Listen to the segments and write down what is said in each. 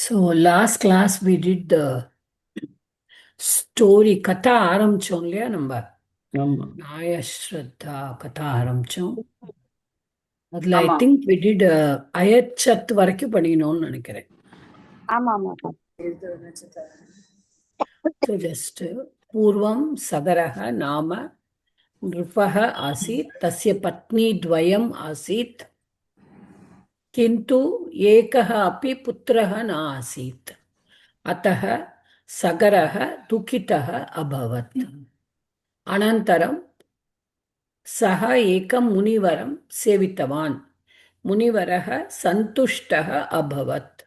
So last class we did the story கதை ஆரம்பிச்சோம் இல்லையா நம்ம ஆமா நாயஸ்ரத்தா கதை ஆரம்பிச்சோம். அதுல ஐ ஆமா திங்க் we did அயச்சத் வரைக்கும் பண்ணினோம்னு நினைக்கிறேன். ஆமா ஆமா So just பூர்வம் சகரஹ நாம நிருபஹ ஆசீத் தஸ்ய பத்னி द्वयम् ஆசீத் किन्तु एकः अपि पुत्रः न आसीत् अतः सगरः दुःखितः अभवत्. अनन्तरं सः एकं मुनिवरं सेवितवान्. मुनिवरः सन्तुष्टः अभवत्.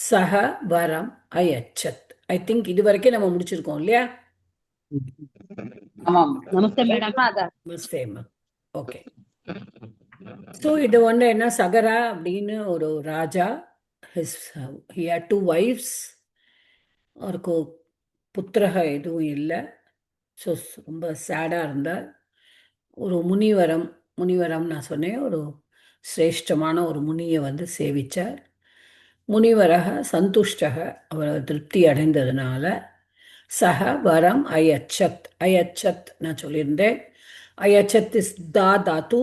सः वरम् अयच्छत्. ஐ திங்க் இது வரைக்கும் நம்ம முடிச்சிருக்கோம் இல்லையா? ஆமா நமஸ்தே மேடம் நமஸ்தே மேம். ஓகே. ஸோ இது ஒன்று என்ன, சகரா அப்படின்னு ஒரு ராஜா, he had two wives. அவருக்கு புத்திரக எதுவும் இல்லை. ஸோ ரொம்ப சேடாக இருந்தார். ஒரு முனிவரம் நான் சொன்னேன், ஒரு சிரேஷ்டமான ஒரு முனியை வந்து சேவிச்சார். முனிவரக சந்துஷ்டக, அவர் திருப்தி அடைந்ததுனால சக வரம் அயச்சத் நான் சொல்லியிருந்தேன். அயச்சத் இஸ் தாத்து,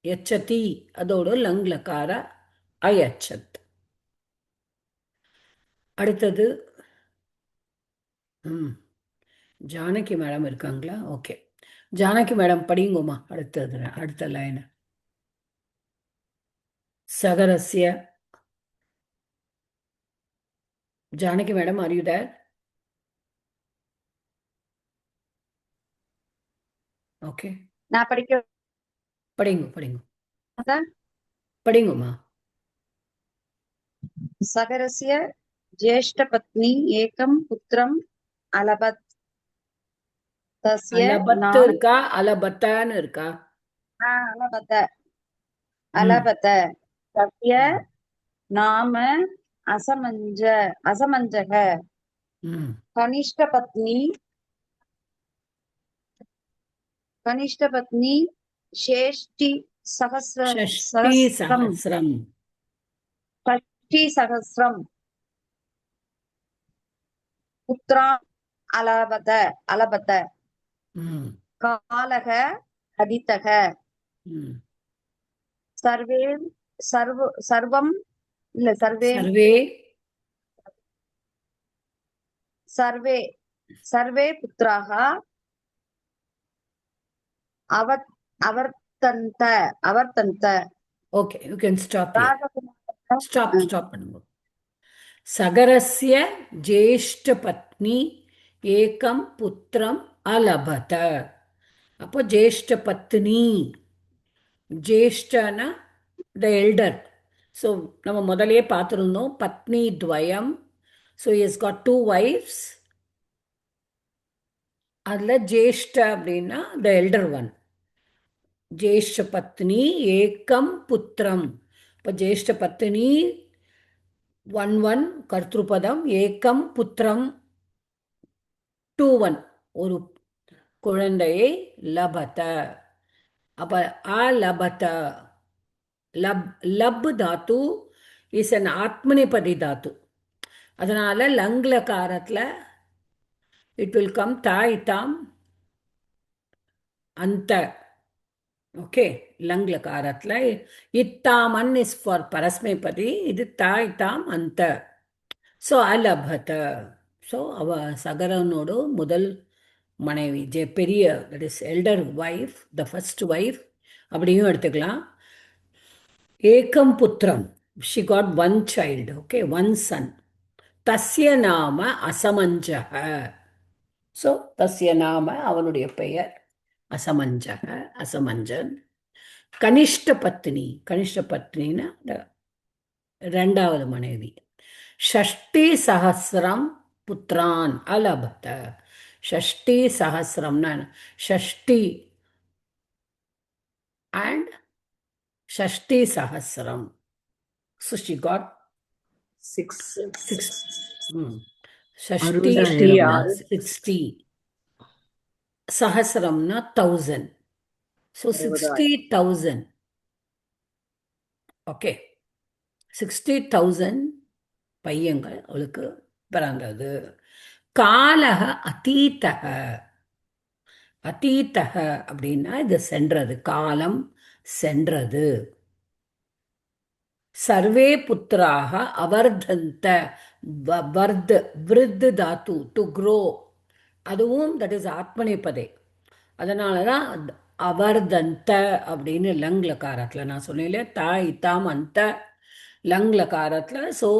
யச்சதி அதோட லங்லக்கார அயச்சத். அடுத்தது ஜானகி மேடம் இருக்காங்களா? ஓகே, ஜானகி மேடம் படிங்கோமா அடுத்த லைன். சகரஸ்ய Janaki madam, are you there? Okay, நான் படிங்க படிங்கம்மா. சகரஸ்ய ஜேஷ்ட பத்னி ஏகம் புத்திரம் அலபத் தஸ்ய அலபத்து நாம இருக்கா, அலபத்தான்னு இருக்கா? அலபத ம், அலபத தஸ்ய நாம அசமஞ்சக ம். கனிஷ்ட பத்னி ஷேஷ்டி ஷஷ்டி சஹஸ்ரம். சஹஸ்ரம் புத்ரா அலபத ம், காலக அதித்தக ம். சர்வே சர்வம் இல்ல சர்வே சர்வே சர்வே சர்வே புத்திராக அவர்த்தந்த okay, you can stop here. ராஜகுமார ஸ்டாப் பண்ணுங்க. சகரஸ்ய ஜேஷ்ட பத்னி ஏகம் புத்திரம் அலபத. அப்போ ஜேஷ்ட பத்னி, ஜேஷ்டனா த எல்டர். ஸோ நம்ம முதலே பார்த்துருந்தோம் பத்னி துவயம். So is got two wives. அதில் ஜேஷ்ட அப்படின்னா த எல்டர் ஒன். ஜேஷ்ட பத்னி ஏகம் புத்திரம். இப்போ ஜேஷ்ட பத்னி ஒன் கர்த்திருபதம், ஏகம் புத்திரம் டூ ஒன் ஒரு குழந்தையை லபத. அப்ப அலபத, லப் தாத்து இஸ் அன் ஆத்மனிபதி தாத்து. அதனால லங்லகாரத்துல இட் வில் கம் தாய்தாம் அந்த. ஓகே, லங்லகாரத்துல இத்தாமன் இஸ் ஃபார் பரஸ்மைபதி, இது தாய்தாம் அந்த. ஸோ அலபத. ஸோ அவ சகரனோடு முதல் மனைவி, பெரிய, that is elder wife, the first wife அப்படியும் எடுத்துக்கலாம். ஏகம் புத்திரம், she got one child, okay, one son. தஸ்ய நாம அசமஞ்சக. ஸோ தஸ்ய நாம அவனுடைய பெயர் அசமஞ்சக, அசமஞ்சன். கனிஷ்ட பத்னின்னா ரெண்டாவது மனைவி. ஷஷ்டி சஹசிரம் புத்திரான் அலபத. ஷஷ்டி சஹசிரம்னா ஷஷ்டி and Shashti சஹசிரம். So she got six Shashti 60, சஹசிரம்னா 1000. So 60,000. Okay, 60,000 பையங்கள் அவளுக்கு பிறந்தது. காலக அதீதக. அதீதக அப்படின்னா இது சென்றது, காலம் சென்றது. Survey புத்திராக அவர்தந்த. Worth, விருத்து Tattva, to grow. அதுவும் தட் இஸ் ஆத்மநேபதே. அதனால தான் அவர்தந்த அப்படின்னு லங்லகாரத்தில் நான் சொன்னேன் இல்லையா, தா இத்தாம் அந்த லங்லகாரத்தில். ஸோ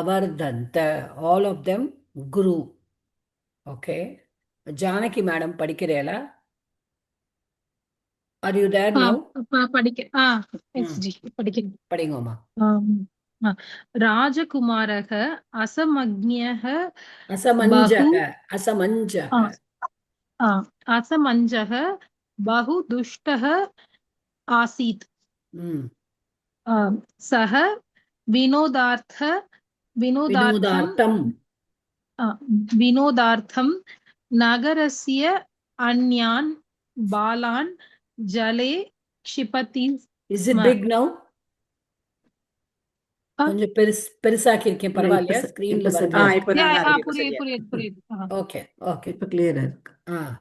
அவர்தந்த, ஆல் ஆஃப் தெம் குரு. ஓகே, ஜானகி மேடம் படிக்கிறேளா? Are you there ah, no? படிக்க எஸ் ம், ஜி படிக்கிறேன். படிங்கம்மா. ஆம். ஆ. ராஜகுமாரக அசமக்ஞக பகு அசமஞ்சக. அசமஞ்சக. ஆ, ஆ, அசமஞ்சக பகு துஷ்டக ஆசீத். ம். ஆ, சக வினோதார்த்த வினோதார்த்தம் வினோதார்த்தம். ஆ, வினோதார்த்தம் நகரஸ்ய அந்யான் பாலான் ஜலே க்ஷிபதி இஸ் ஸ்ம. It big now? ஆ, கொஞ்சம் பெருசாக்கி இருக்கேன், இல்ல, இப்ப பரவாயில்லையா? ச- ஸ்கிரீன்ல இப்ப வருது. இப்ப நல்லா இருக்கு. இப்ப புரியுது சரியா புரியுது இருக்கு. புரியுது. Okay, okay. இப்ப கிளியரா இருக்கு. ஆ,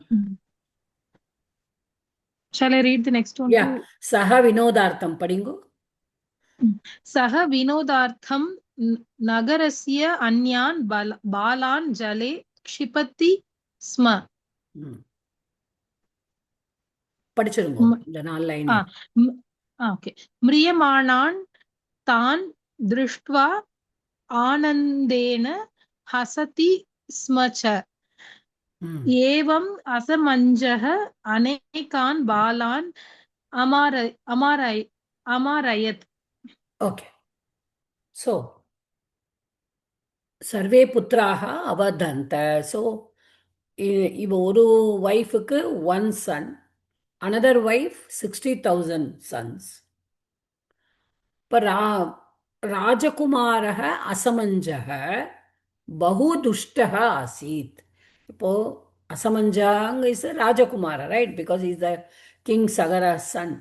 Shall I read the next one yeah. too? சக வினோதார்த்தம் படிங்கோ. सः विनोदार्थं नगरस्य अन्यान् बालान् जले क्षिपति स्म. ம். படிச்சிருங்கோ म- இந்த 4 லைன். आ, म- okay. म्रियमाणान् तान् दृष्ट्वा आनन्देन हसति स्म च. ம். एवम् असमञ्जः अनेकान् बालान् अमारयत्. ஓகே. ஸோ சர்வே புத்திராக அவதந்த. ஸோ இவ ஒரு ஒய்ஃபுக்கு 1 சன், அனதர் ஒய்ஃப் 60,000 சன்ஸ். இப்போ ராஜகுமாரः அசமஞ்சः பகு துஷ்டः ஆசீத். இப்போ அசமஞ்சாங்க இஸ் ராஜகுமார, right? Because is the king Sagara son.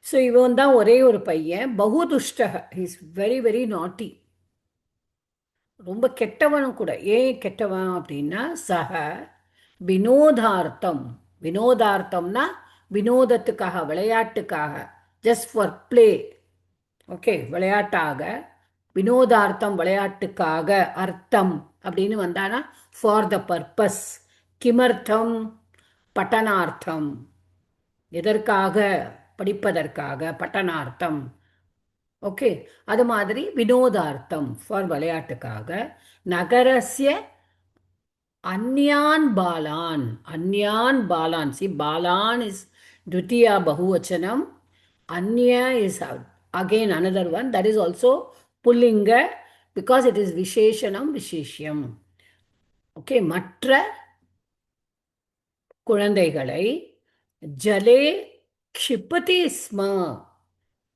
So இவன் தான் ஒரே ஒரு பையன். பகு துஷ்டக, இஸ் வெரி வெரி நாட்டி, ரொம்ப கெட்டவனும் கூட. ஏன் கெட்டவன் அப்படின்னா, சக வினோதார்த்தம். வினோதார்த்தம்னா வினோதத்துக்காக, விளையாட்டுக்காக, ஜஸ்ட் ஃபார் பிளே. ஓகே, விளையாட்டாக. வினோதார்த்தம் விளையாட்டுக்காக. அர்த்தம் அப்படின்னு வந்தானா ஃபார் த பர்பஸ். கிமர்த்தம்? பட்டனார்த்தம், எதற்காக? படிப்பதற்காக, பட்டனார்த்தம். ஓகே, அது மாதிரி வினோதார்த்தம் ஃபார் விளையாட்டுக்காக. நகரஸ்ய அந்யான் பாலான். அந்யான் பாலான். சி, பாலான் இஸ் த்விதியா பகுவச்சனம். Anya is again another one that is also pullinga because it is Visheshanam Visheshyam. Okay, மற்ற குழந்தைகளை ஜலே க்ஷிபதி ஸ்ம.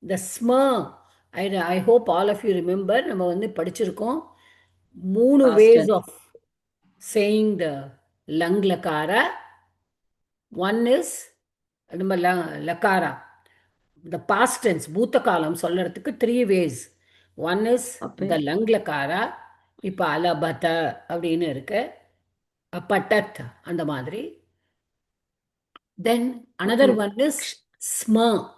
The ஸ்ம, I hope all of you remember, நம்ம வந்து படிச்சிருக்கோம் 3 Past ways tense. of saying the lang lakara. One is நம்ம Lakra, the past tense, பூத்த காலம் சொல்றதுக்கு 3 ways. One is அப்ப the lang lakara. இப்போ அலபத அப்படின்னு இருக்கு, பட்டத் அந்த மாதிரி. Then another அப்போ one is sma.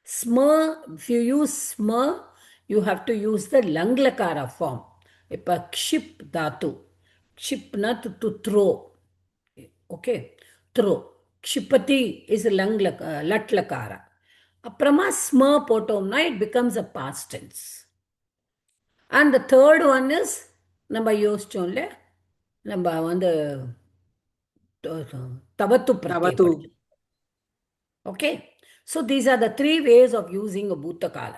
Sma, if you use sma, you have to use the lang lakara form. இப்போ kship dhatu. Kshipna to throw. Okay, throw. Kshipati is lang lat lakara. அப்புறமா ஸ்ம போட்டோம்னா it becomes a past tense. And the third one is நம்ம யோசிச்சோம்ல, நம்ம வந்து தவத்து பிரத்யே தவத்து. படிச்சோம். Okay, so these R the 3 ways of using a பூத்தகால.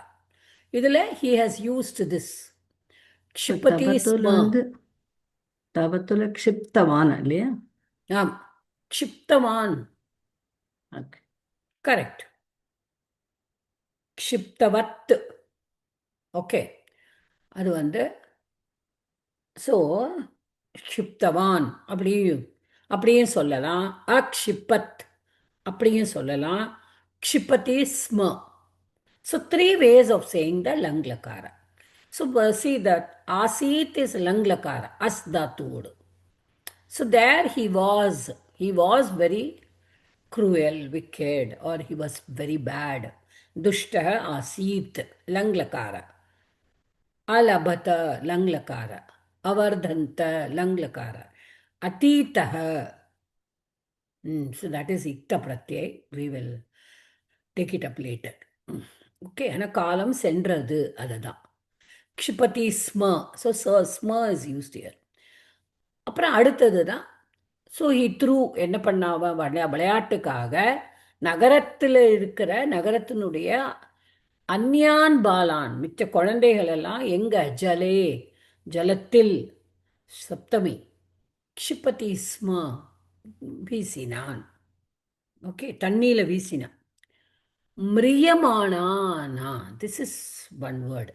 இதில் he has used this க்ஷிபதி தபத்துல ஸ்ம. வந்து தபத்துல க்ஷிப்தவான் இல்லையா? ஆம், க்ஷிப்தவான். ஓகே. கரெக்ட். க்ஷிப்தவத். ஓகே, அது வந்து ஸோ க்ஷிப்தவான் அப்படியும் சொல்லலாம். அக்ஷிப்பத் அப்படியும் சொல்லலாம். க்ஷிபதி ஸ்ம. So 3 ways of saying the lang lakara. So see that Asit is Lang Lakara, As Dhatu. So there he was very cruel, wicked, or he was very bad. Dushtaha Asit, Lang Lakara. Alabhata, Lang Lakara. Avardhanta, Lang Lakara. Atitaha. So that is Ikta Pratyay. We will take it up later. Okay, and a column சென்றது அதுதான். Kshipati Sma. So Sma is used here. அப்புறம் அடுத்தது தான். So he through என்ன பண்ணாவ விளையாட்டுக்காக நகரத்தில் இருக்கிற நகரத்தினுடைய அந்யான் பாலான் மிச்ச குழந்தைகள் எல்லாம் எங்க ஜலே ஜலத்தில் சப்தமி க்ஷிபதி ஸ்மா வீசினான். ஓகே, தண்ணியில வீசினான். மிரியமானானா, திஸ் இஸ் ஒன் வேர்டு.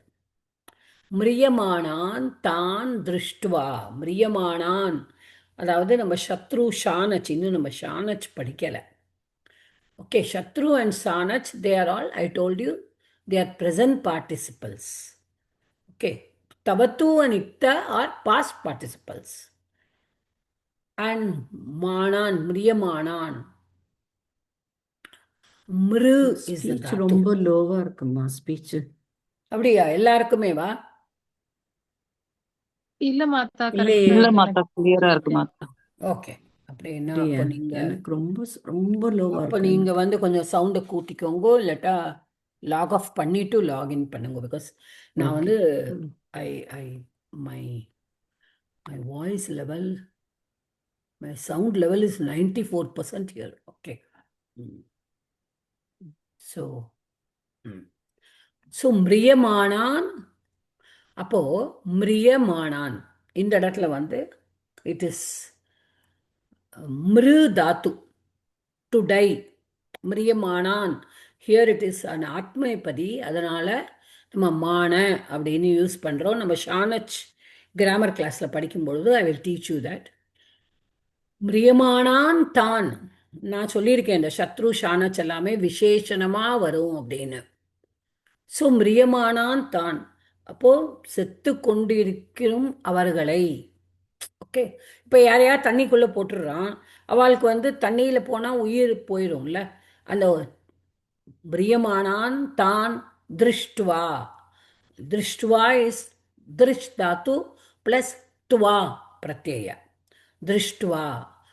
மிரியமானான் தான் திருஷ்டுவா. மிரியமானான் அதாவது நம்ம சத்ரு ஷானச், இன்னும் நம்ம ஷானச் படிக்கலை. ஓகே, சத்ரு அண்ட் சானச், they are all, I told you, they are present participles. Okay, தவத்து அண்ட் இக்த ஆர் பாஸ்ட் பார்ட்டிசிபிள்ஸ். அண்ட் மானான், மிரியமானான், மிரு இஸ் த ஸ்பீச் தாத்து. ரொம்ப லோவா இருக்குமா ஸ்பீச்? அப்படியா? எல்லாருக்குமே வா? இல்ல மாத்தா, இல்லையே. கரெக்டா இல்ல இருக்கு மாத்தா, கிளியரா இருக்கு மாத்தா. ஓகே, அப்படின்னா அப்போ நீங்க எனக்கு ரொம்ப ரொம்ப லோவா அப்போ இருக்கு. நீங்க வந்து கொஞ்சம் சவுண்டை கூட்டிக்கோங்க, இல்லாட்டா லாக் ஆஃப் பண்ணிட்டு லாகின் பண்ணுங்க. பிகாஸ் நான் வந்து I I my my voice level, my sound level is 94% here. Okay, so so மிரியமானான். அப்போ மிரியமானான் இந்த இடத்துல வந்து இட் இஸ் மிரு தாத்து, டு டை. மிரியமானான் ஹியர் இட் இஸ் அன் ஆத்மநேபதி. அதனால நம்ம மான அப்படின்னு யூஸ் பண்ணுறோம். நம்ம ஷானச் கிராமர் கிளாஸில் படிக்கும்பொழுது I will teach you that. மிரியமானான் தான், நான் சொல்லியிருக்கேன் இந்த சத்ரு ஷானச் எல்லாமே விசேஷணமாக வரும் அப்படின்னு. ஸோ மிரியமானான் தான், அப்போ செத்து கொண்டிருக்கும் அவர்களை. ஓகே, இப்போ யாரையா தண்ணிக்குள்ளே போட்டுடுறான், அவளுக்கு வந்து தண்ணியில் போனால் உயிர் போயிடும்ல. அந்த பிரியமானான் தான் திருஷ்டுவா. திருஷ்டுவா இஸ் திருஷ் தாத்து ப்ளஸ் துவா பிரத்யய. திருஷ்டுவா,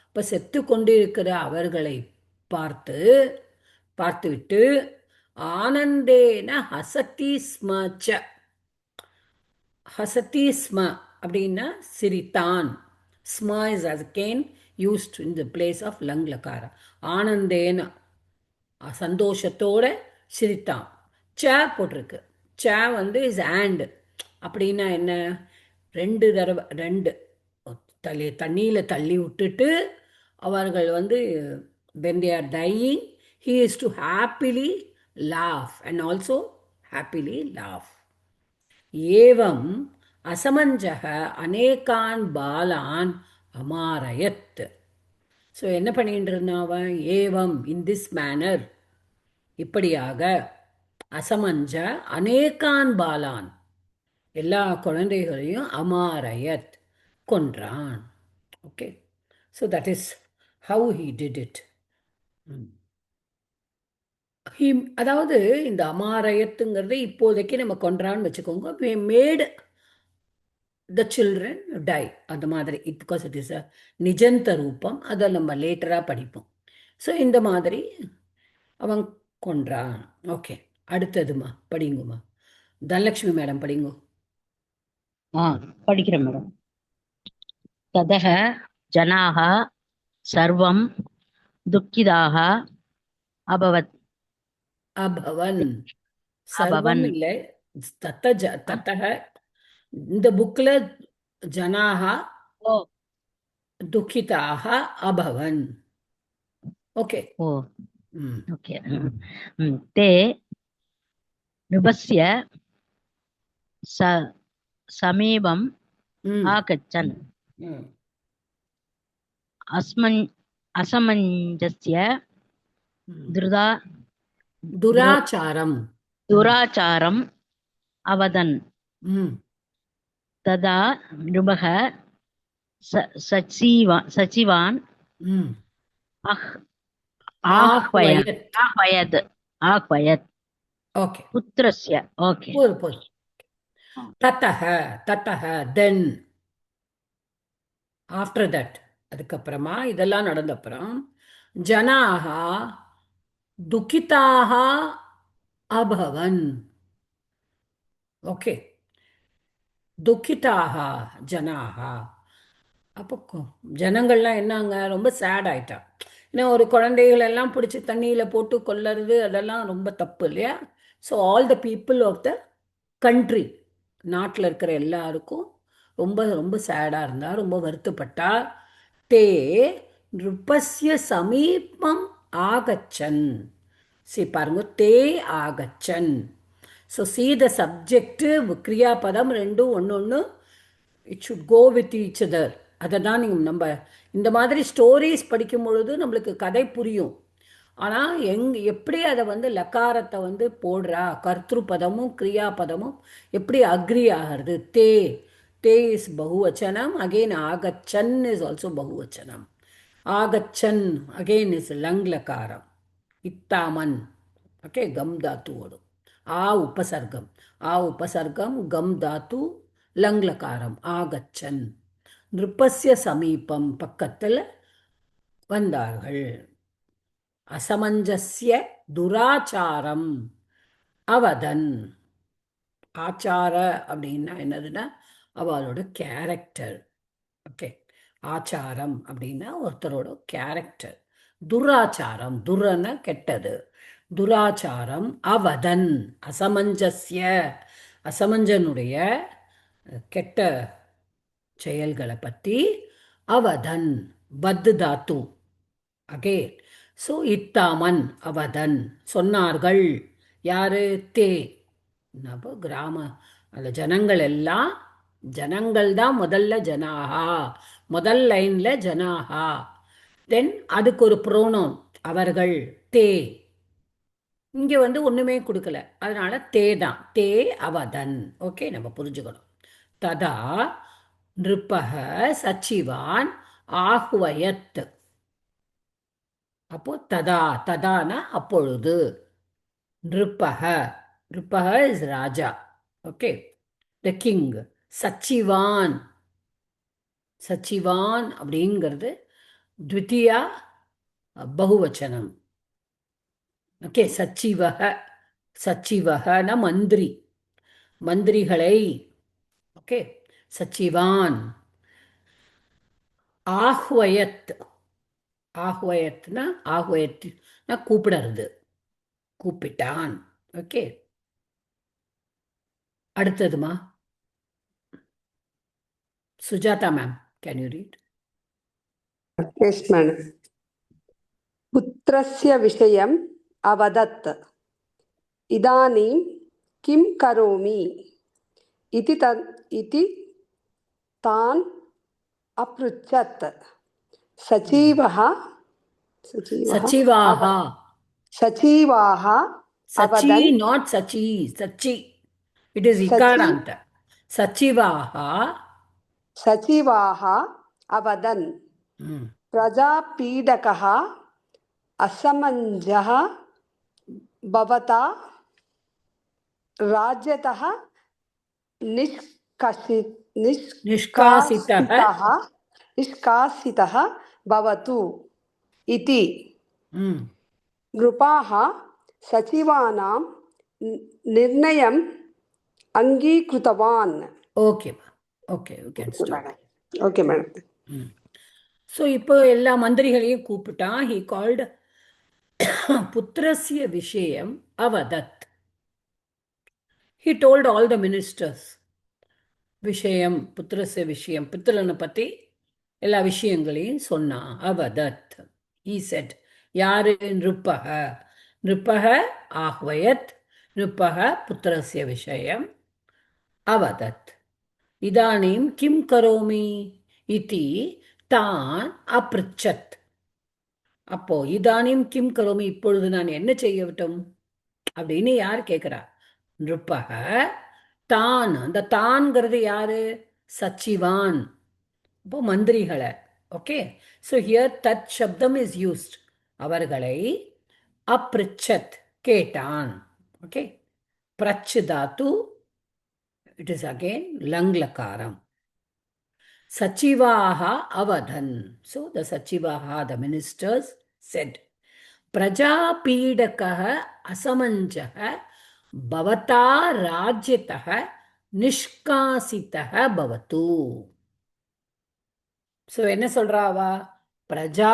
இப்போ செத்து கொண்டிருக்கிற அவர்களை பார்த்துவிட்டு ஆனந்தேன ஹசதி ஸ்மச்ச. ஹசதி ஸ்ம அப்படின்னா சிரித்தான். ஸ்ம is again used in the place of லங் லகாரா. ஆனந்தேன சந்தோஷத்தோட சிரித்தான். ச போட்டிருக்கு. ச வந்து இஸ் ஆண்ட். அப்படின்னா என்ன? ரெண்டு தடவை, ரெண்டு தண்ணியில் தள்ளி விட்டுட்டு அவர்கள் வந்து when they are dying, he is to happily laugh and also happily laugh. ஏவம் அசமஞ்சக அநேகான் பாலான் அமாரயத். ஸோ என்ன பண்ணிட்டு இருந்தான் அவன்? ஏவம், இன் திஸ் மேனர், இப்படியாக, அசமஞ்ச அநேகான் பாலான், எல்லா குழந்தைகளையும் அமாரயத் கொன்றான். Okay, so that is how he did it. அதாவது இந்த அமாரயத்துங்கிறது இப்போதைக்கு நம்ம கொன்றான்னு வச்சுக்கோங்க. we made the children die, அந்த மாதிரி. பிகாஸ் இட் இஸ் அ நிஜந்த ரூபம், அதை நம்ம லேட்டராக படிப்போம். ஸோ இந்த மாதிரி அவன் கொன்றான். ஓகே, அடுத்ததுமா படிங்குமா. தனலட்சுமி மேடம் படிங்கோ. படிக்கிறேன் மேடம். ததக ஜனாக சர்வம் துக்கிதாக அபவத். அபவன், சர்வம் இல்லை, தத்தக. இந்த புக்ல ஜனாக துக்கிதாக அபவன். ஓகே, ஓ ஓகே. தே நிபஸ்ய சமீபம் ஆகச்சன். அசமஞ்சஸ்ய துராச்சாரம் துராச்சாரம் அவதன். ம் तदा नृपः सचिवान् ம் आह्वयत् ஆஹ்வயத். आह्वयत् आह्वयत् ஓகே, पुत्रस्य ओके போதும். தத்தஹ தத்தஹ தென், ஆஃப்டர் தட், அதுக்கப்புறமா இதெல்லாம் நடந்த அப்புறம் ஜனாக துக்கிதாக அபவன். ஓகே, துக்கிதாக ஜனாக. அப்போ ஜனங்கள்லாம் என்னங்க ரொம்ப சேட் ஆயிட்டா. ஏன்னா ஒரு குழந்தைகள் எல்லாம் பிடிச்சி தண்ணியில் போட்டு கொல்லறது அதெல்லாம் ரொம்ப தப்பு இல்லையா? So all the people of the country, நாட்டில் இருக்கிற எல்லாருக்கும் ரொம்ப ரொம்ப சேடாக இருந்தா, ரொம்ப வருத்தப்பட்டா. தே நிருபஸ்ய சமீபம் ஆகச்சன். சி பாருங்க, தே ஆகச்சன். ஸோ சி த சப்ஜெக்ட் கிரியாபதம் ரெண்டும் ஒன்று ஒன்று, it should go with each other. அதை தான் நீங்கள் நம்ம இந்த மாதிரி ஸ்டோரிஸ் படிக்கும் பொழுது நம்மளுக்கு கதை புரியும். ஆனால் எப்படி அதை வந்து லக்காரத்தை வந்து போடுறா, கர்த்திருப்பதமும் கிரியாபதமும் எப்படி அக்ரி ஆகிறது. தே, தே இஸ் பகுவச்சனம், அகெயின் ஆகச்சன் இஸ் ஆல்சோ பகுவச்சனம். ஆகச்சன் அகெயின் இஸ் லங் லக்காரம். இத்தாமன், ஓகே, கம் தாத்துவோடு ஆ உபசர்க்கம். ஆ உபசர்க்கம், கம் தாத்து, லங்லகாரம். ஆகச்சன், நிருப்பஸ்ய சமீபம், பக்கத்தில் வந்தார்கள். அசமஞ்சஸ்ய துராச்சாரம் அவதன். ஆச்சார அப்படின்னா என்னதுன்னா அவளோட கேரக்டர். ஓகே, ஆச்சாரம் அப்படின்னா ஒருத்தரோட கேரக்டர். துராச்சாரம், துரன கெட்டது, துராச்சாரம். அவதன் அசமஞ்சஸ்ய, அசமஞ்சனுடைய கெட்ட செயல்களை பற்றி. அவதன் பத்து தாத்து அகே. ஸோ இத்தாமன் அவதன் சொன்னார்கள். யாரு? தே. அப்போ கிராம அந்த ஜனங்கள் எல்லாம், ஜனங்கள் தான் முதல்ல ஜனாகா, முதல் லைன்ல ஜனாகா. தென் அதுக்கு ஒரு ப்ரோனோன் அவர்கள், தே. இங்க வந்து ஒண்ணுமே கொடுக்கல, அதனால தே தான். தே அவதன். ஓகே, நம்ம புரிஞ்சுக்கணும். ததா நிருப்பக சச்சிவான் ஆஹ்வயத். அப்போ ததா, ததானா அப்பொழுது. நிருப்பக, நிருப்பக இஸ் ராஜா. Okay, the king. சச்சிவான், சச்சிவான் அப்படிங்கிறது த்விதியா பகுவச்சனம். ஓகே, சச்சிவக, சச்சிவகன மந்திரி, மந்திரிகளை. ஓகே, சச்சிவான். ஆஹ்வயத், ஆஹ்வயத்னா ஆஹ்வயத்னா கூப்பிடுறது, கூப்பிட்டான். ஓகே, அடுத்ததுமா Sujatha ma'am, can you read? Yes, madam. पुत्रस्य विषयम् अवदत् इदानीं किं करोमि इति तान् अपृच्छत् सचिवः சச்சிவாக. सचिवाः சச்சி, अवदन् நாட் சச்சி, சச்சி. இட் இஸ் இகாராந்த. சச்சிவாக. सचिवाः अवदन् प्रजापीडकः असमञ्जः भवता राज्यतः निष्कासितः भवतु इति नृपाः सचिवानां निर्णयम् अङ्गीकृतवान्. Okay, okay, you can start. Okay madam. So இப்போ எல்லா மந்திரிகளையும் கூப்பிட்டான். ஹி கால்டு புத்திரஸ்ய விஷயம் அவதத். He told all the ministers விஷயம், புத்திரஸ்ய விஷயம், புத்திரனை பற்றி எல்லா விஷயங்களையும் சொன்னான். அவதத், ஹி செட். யாரு? நிருப்பக. நிருப்பக ஆஹ்வயத், நிருப்பக புத்திரஸ்ய விஷயம் அவதத். இதானீம் கிம் கரோமி இதி தான் அப்ருச்சத். அப்போ இதானீம் கிம் கரோமி, இப்பொழுது நான் என்ன செய்யட்டும் அப்படின்னு யார் கேட்கிறா? நிருப்பக தான், அந்த தான்ங்கிறது யாரு? சச்சிவான். இப்போ மந்திரிகளை. ஓகே, ஸோ ஹியர் தத் சப்தம் இஸ் யூஸ்ட். அவர்களை அப்ரிச்சத், கேட்டான். ஓகே, பிரச்சு தாத்து, இட் இஸ் அகெயின் லங்லகாரம். சச்சிவாஹா அவதன். ஸோ த சச்சிவாஹா, த மினிஸ்டர்ஸ் செட், பிரஜாபீடகः அசமஞ்சः பவதா ராஜ்யதः நிஷ்காசிதः பவது. ஸோ என்ன சொல்றாவா? பிரஜா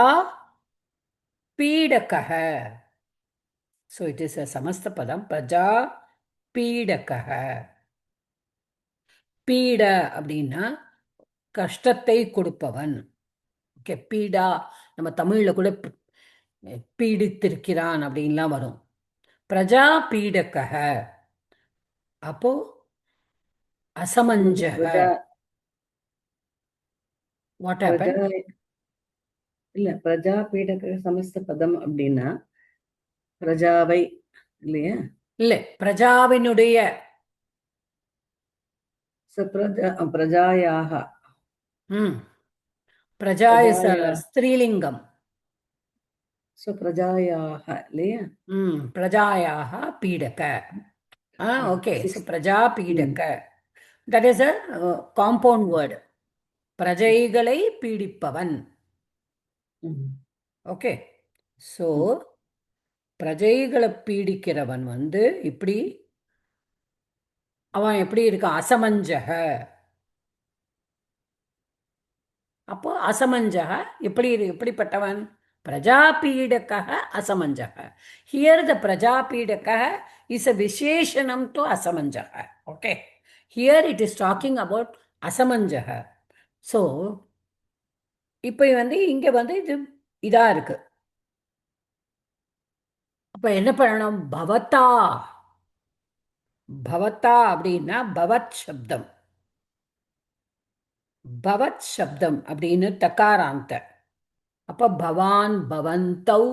பீடகः. ஸோ இட் இஸ் அ சமஸ்த பதம். பிரஜா பீடகः. பீட அப்படின்னா கஷ்டத்தை கொடுப்பவன். ஓகே, பீடா நம்ம தமிழ்ல கூட பீடித்திருக்கிறான் அப்படின்லாம் வரும். பிரஜா பீடகः. அப்போ அசமஞ்சக. பிரஜா வாட் ஹேப்பன்? பிரஜா இல்ல பிரஜா பீடக சமஸ்த பதம் அப்படின்னா பிரஜாவை இல்லையா? இல்ல, பிரஜாவினுடைய. பிரஜாயாக பிரஜா இஸ் ஸ்திரீலிங்கம். பிரஜாயாக இல்லையா? பிரஜாயாக பீடக. ஓகே, ஸோ பிரஜா பீடக, that is a compound word. பிரஜைகளை பீடிப்பவன். ஓகே, ஸோ பிரஜைகளை பீடிக்கிறவன் வந்து இப்படி, அவன் எப்படி இருக்கான்? அசமஞ்சக. அப்போ அசமஞ்சக எப்படிப்பட்டவன்? பிரஜாபீடகः அசமஞ்சக. ஹியர் த பிரஜாபீடகः இஸ் அ விசேஷணம் டு அசமஞ்சக. Okay, here it is talking about அசமஞ்சக. ஸோ இப்போ வந்து இங்க வந்து இது இதா இருக்கு. அப்ப என்ன பண்ணணும்? பவதா. பவதா அப்படின்னா பவத் சப்தம். பவத் சப்தம் அப்படின்னு தகாராந்த. அப்ப பவான், பவந்தௌ,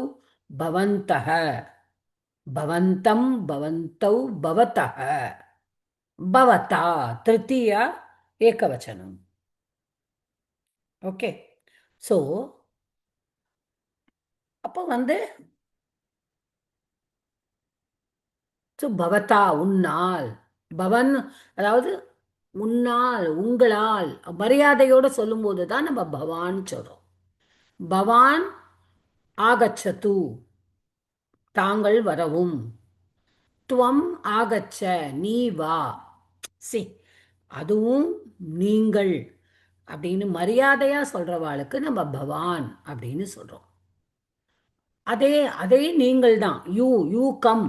பவந்தः, பவந்தம், பவந்தௌ, பவதः, பவதா திருத்தீயா ஏகவச்சனம். ஓகே, ஸோ அப்போ வந்து பவதா உன்னால், பவன் அதாவது உன்னால், உங்களால், மரியாதையோட சொல்லும்போது தான் நம்ம பவான் சொல்றோம். பவான் ஆகச்சது, தாங்கள் வரவும். துவம் ஆகச்ச, நீ வா. சி, அதுவும் நீங்கள் அப்படின்னு மரியாதையா சொல்றவாளுக்கு நம்ம பவான் அப்படின்னு சொல்றோம். அதே அதே நீங்கள் தான், யூ கம்.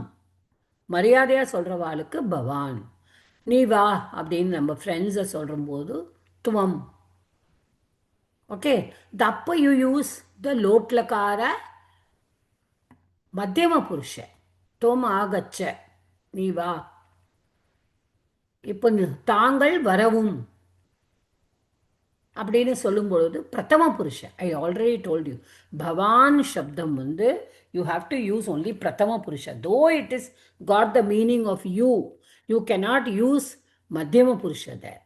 மரியாதையா சொல்றவாளுக்கு பவான். நீ வா அப்படின்னு நம்ம ஃப்ரெண்ட்ஸை சொல்லும்போது துவம். ஓகே, அப்போ யூ யூஸ் த லோட்லகார மத்தியம புருஷ. துவம் ஆகச்ச, நீ வா. இப்போ தாங்கள் வரவும் அப்படின்னு சொல்லும் பொழுது பிரதம புருஷ. ஐ ஆல்ரெடி டோல்ட் யூ, பவான் சப்தம் வந்து you have to use only பிரதம புருஷ. Though it is got the meaning of you cannot use மத்தியம புருஷ தேர்.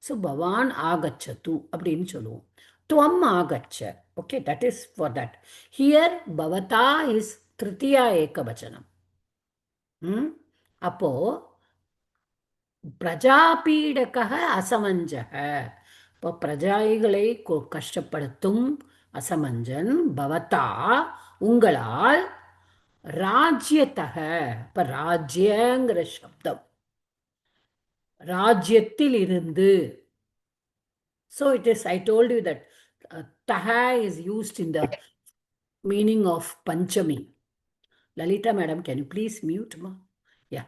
ஸோ பவான் ஆகச்சது அப்படின்னு சொல்லுவோம். துவம் ஆகச்ச. Okay, that is for that. Here பவதா இஸ் திருத்தியா ஏகவச்சனம். அப்போ பிரஜாபீடக அசமஞ்சக. இப்போ பிரஜைகளை கஷ்டப்படுத்தும் அசமஞ்சன் பவதா உங்களால், ராஜ்யத்தக. இப்ப ராஜ்யங்கிற சப்தம் ராஜ்யத்தில் இருந்து. So it is, I told you that taha is used in the meaning of Panchami. Lalita madam, can you please mute ma? Yeah.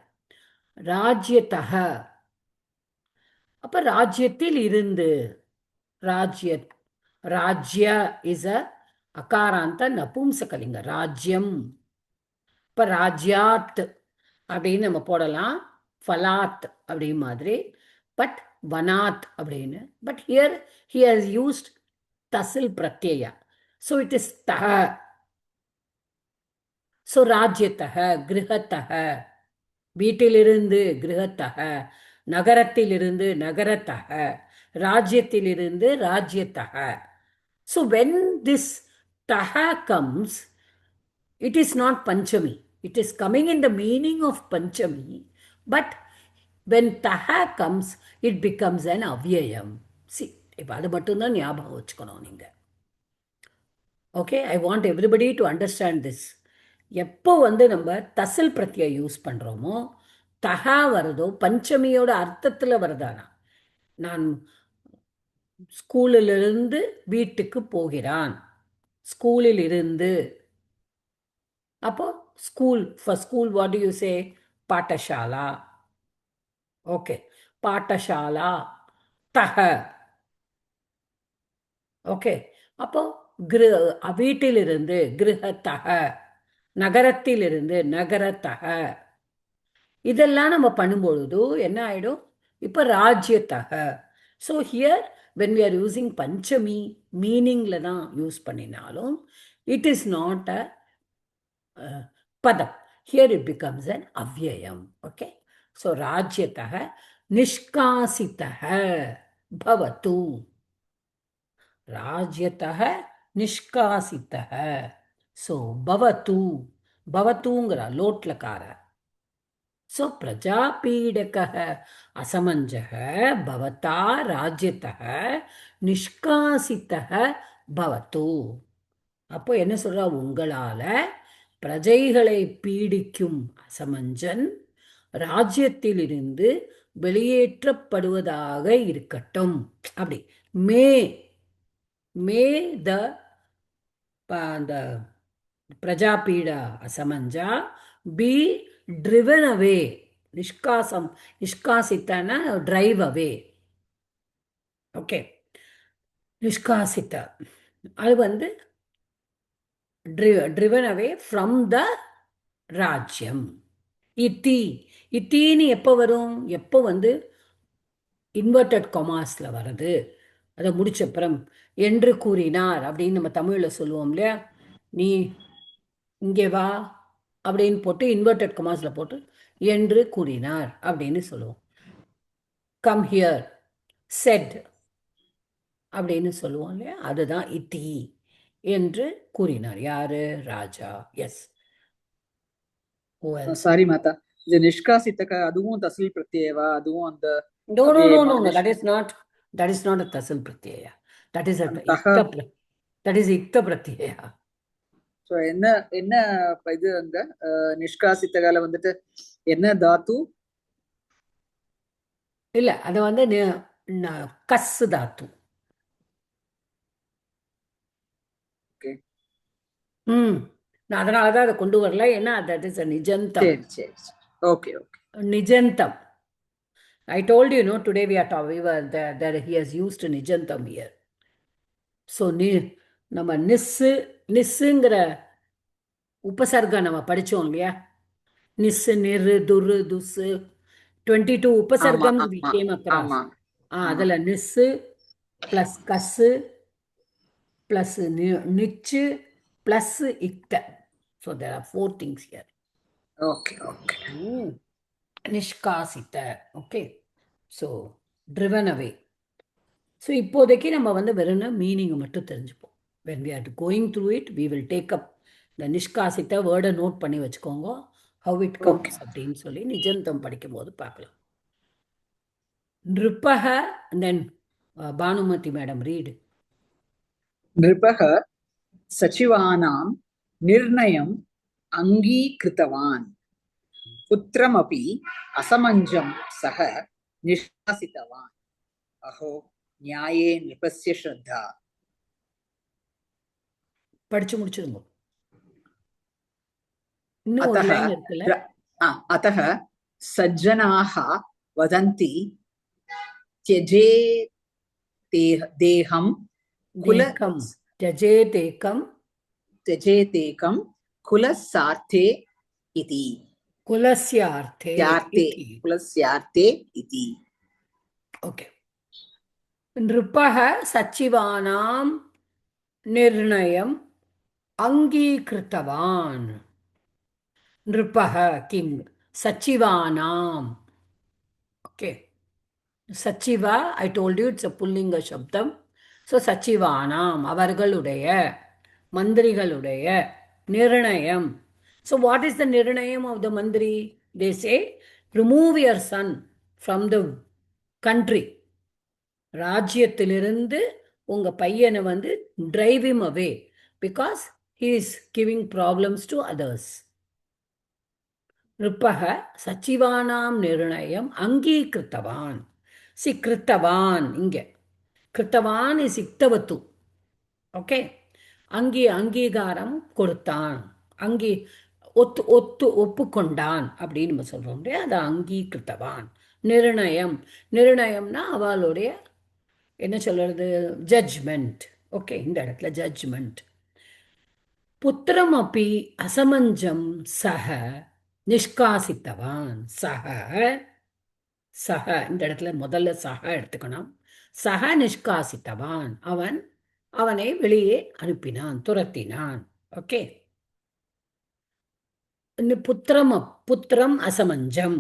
ராஜ்யத்தக. அப்ப ராஜ்யத்தில் இருந்து. ராஜ்ய இஸ் அ அகாராந்த நபும்சகலிங்க. ராஜ்யம். இப்ப ராஜ்யாத் அப்படின்னு நம்ம போடலாம், ஃபலாத் அப்படி மாதிரி. பட் வனாத் அப்படின்னு. But here he has used tasil pratyaya, so it is taha. so ராஜ்யத்தக, கிருஹத்தக, வீட்டிலிருந்து, கிருஹத்தக, நகரத்திலிருந்து நகரத்தக, ராஜ்யத்திலிருந்து ராஜ்யத்தக. So when this taha comes, it is not Panchami. It is coming in the meaning of Panchami, but when taha comes, it becomes an avyayam. See, இப்ப அது மட்டும்தான் ஞாபகம் வச்சுக்கணும் நீங்க. Okay, I want everybody to understand this. எப்போ வந்து நம்ம தசில் பிரத்யை use பண்ணுறோமோ, தகா வருதோ பஞ்சமியோட அர்த்தத்தில் வருதானா, நான் ஸ்கூலிலிருந்து வீட்டுக்கு போகிறான், ஸ்கூலில் இருந்து. அப்போ school, for school what do you say? பாட்டசாலா. ஓகே, பாட்டசாலா தக. ஓகே, அப்போ வீட்டிலிருந்து கிரகத்தக, நகரத்திலிருந்து நகரத்தக. இதெல்லாம் நம்ம பண்ணும்பொழுது என்ன ஆயிடும்? இப்போ ராஜ்யத்தக. So here when we are using பஞ்சமி மீனிங்ல தான் யூஸ் பண்ணினாலும் இட் இஸ் நாட் அ பதம். ஹியர் இட் பிகம்ஸ் அன் அவ்யயம். ஓகே, ஸோ ராஜ்யத்தக நிஷ்காசித்தக பவது. ராஜ்யத்தக நிஷ்காசித்தக. ஸோ பவது, பவத்துங்கிற லோட்லக்கார. ஸோ பிரஜாபீடக அசமஞ்சக பவதா ராஜ்யத்தக நிஷ்காசித்தக பவது. அப்போ என்ன சொல்றா? உங்களால பிரஜைகளை பீடிக்கும் அசமஞ்சன் ராஜ்யத்திலிருந்து வெளியேற்றப்படுவதாக இருக்கட்டும். அப்படி மே மே த அந்த பிரஜாபீடா அசமஞ்சா பி driven away. நிஷ்காசம், நிஷ்காசித்தனா drive away. ஓகே, நிஷ்காசித்த அது வந்து driven away from the ராஜ்யம். இத்தி, இத்தின்னு எப்போ வரும்? எப்போ வந்து இன்வெர்டட் கொமாஸ்ல வருது. அதை முடிச்சப்புறம் என்று கூறினார் அப்படின்னு நம்ம தமிழில் சொல்லுவோம் இல்லையா? நீ இங்கே வா அப்படின்னு போட்டு இன்வெர்டட் கொமாஸில் போட்டு என்று கூறினார் அப்படின்னு சொல்லுவோம். கம் ஹியர் செட் அப்படின்னு சொல்லுவோம் இல்லையா? அதுதான் இத்தி, என்று கூறினார். யாரு? ராஜா. எஸ். சாரி மாதா, இது நிஷ்காசித்தக அதுவும் தசில் பிரத்யேவா? அதுவும் அந்த No, no, no, no, no. That is not a tasil pratyaya. That is a that is ikta pratyaya. So என்ன என்ன இது அங்க நிஷ்காசித்தகால வந்துட்டு என்ன தாத்து? இல்ல, அது வந்து கஸ் தாத்து. நான் அதனாலதான் அதை கொண்டு வரல. ஏன்னா தட் இஸ் நிஜந்தம். சரி சரி, ஓகே ஓகே. நிஜந்தம். I told you, no, today we are talking that he has used nijantam here. So நம்ம நிஸ்ஸுங்கிற உபசர்க நம்ம படிச்சோம் இல்லையா? நிஸ்ஸு, நிரு, துரு, துசு, 22 உபசர்க்கம் we came across. அதுல நிஸ்ஸு பிளஸ் கஸ்ஸு பிளஸ் நிச்சு பிளஸ் இக்த. So there are 4 things here. Okay okay. நிஷ்காசித்த. Okay, so driven away. So இப்போதைக்கு நம்ம வந்து வெறும் மீனிங்கை மட்டும் தெரிஞ்சுப்போம். when we are going through it we will take up the நிஷ்காசித்த வேர்டை நோட் பண்ணி வச்சுக்கோங்க. how it comes அப்படின்னு சொல்லி நிஜந்தம் படிக்கும் போது பார்க்கலாம். நிருபக, then பானுமதி மேடம் ரீட். நிருபக சச்சிவானாம் நிர்ணயம் அங்கீகிருத்தவான் புத்திரமபி அசமஞ்சம் சக நிஷ்காசித்தவான். அஹோ நியாயே நிருபஸ்ய ஸ்ரத்தா. படிச்சு முடிச்சிருங்க. இன்னும் ஒரு லைன் இருக்குல்ல? அத்தஹ சஜ்ஜனாஹ வதந்தி த்யஜே தேகம் குலம் த்யஜேதேகம் குலசார்த்தே இதி. குலஸ்யார்த்தே இதி. ஓகே. நிருபக சச்சிவானாம் நிர்ணயம் அங்கீகிருத்தவான். நிருபக கிங், சச்சிவானாம். ஓகே, சச்சிவா, I told you it's a pullinga சப்தம். ஸோ சச்சிவானாம், அவர்களுடைய, மந்திரிகளுடைய நிர்ணயம். ஸோ வாட் இஸ் த நிர்ணயம் ஆஃப் த மந்திரி? They say remove your son from the country. ராஜ்யத்திலிருந்து உங்க பையனை வந்து drive him away because he is giving problems to others. ரிப்பக சச்சிவானாம் நிர்ணயம் அங்கீகிருத்தவான். சி கிருத்தவான், இங்க கிருத்தவான் இஸ் இக்தவத்து. ஓகே, அங்கீகாரம் கொடுத்தான், ஒப்புக்கொண்டான் அப்படின்னு நம்ம சொல்றோம் இல்லையா, அதை அங்கீகிருத்தவான். நிர்ணயம்னா அவளுடைய என்ன சொல்றது, ஜட்ஜ்மெண்ட். ஓகே, இந்த இடத்துல ஜட்ஜ்மெண்ட். புத்திரம் அப்படி அசமஞ்சம் சக நிஷ்காசித்தவான். சக இந்த இடத்துல முதல்ல சக எடுத்துக்கணும். சக நிஷ்காசித்தவான், அவனை வெளியே அனுப்பினான், துரத்தினான். ஓகே, புத்திரம் அசமஞ்சம்,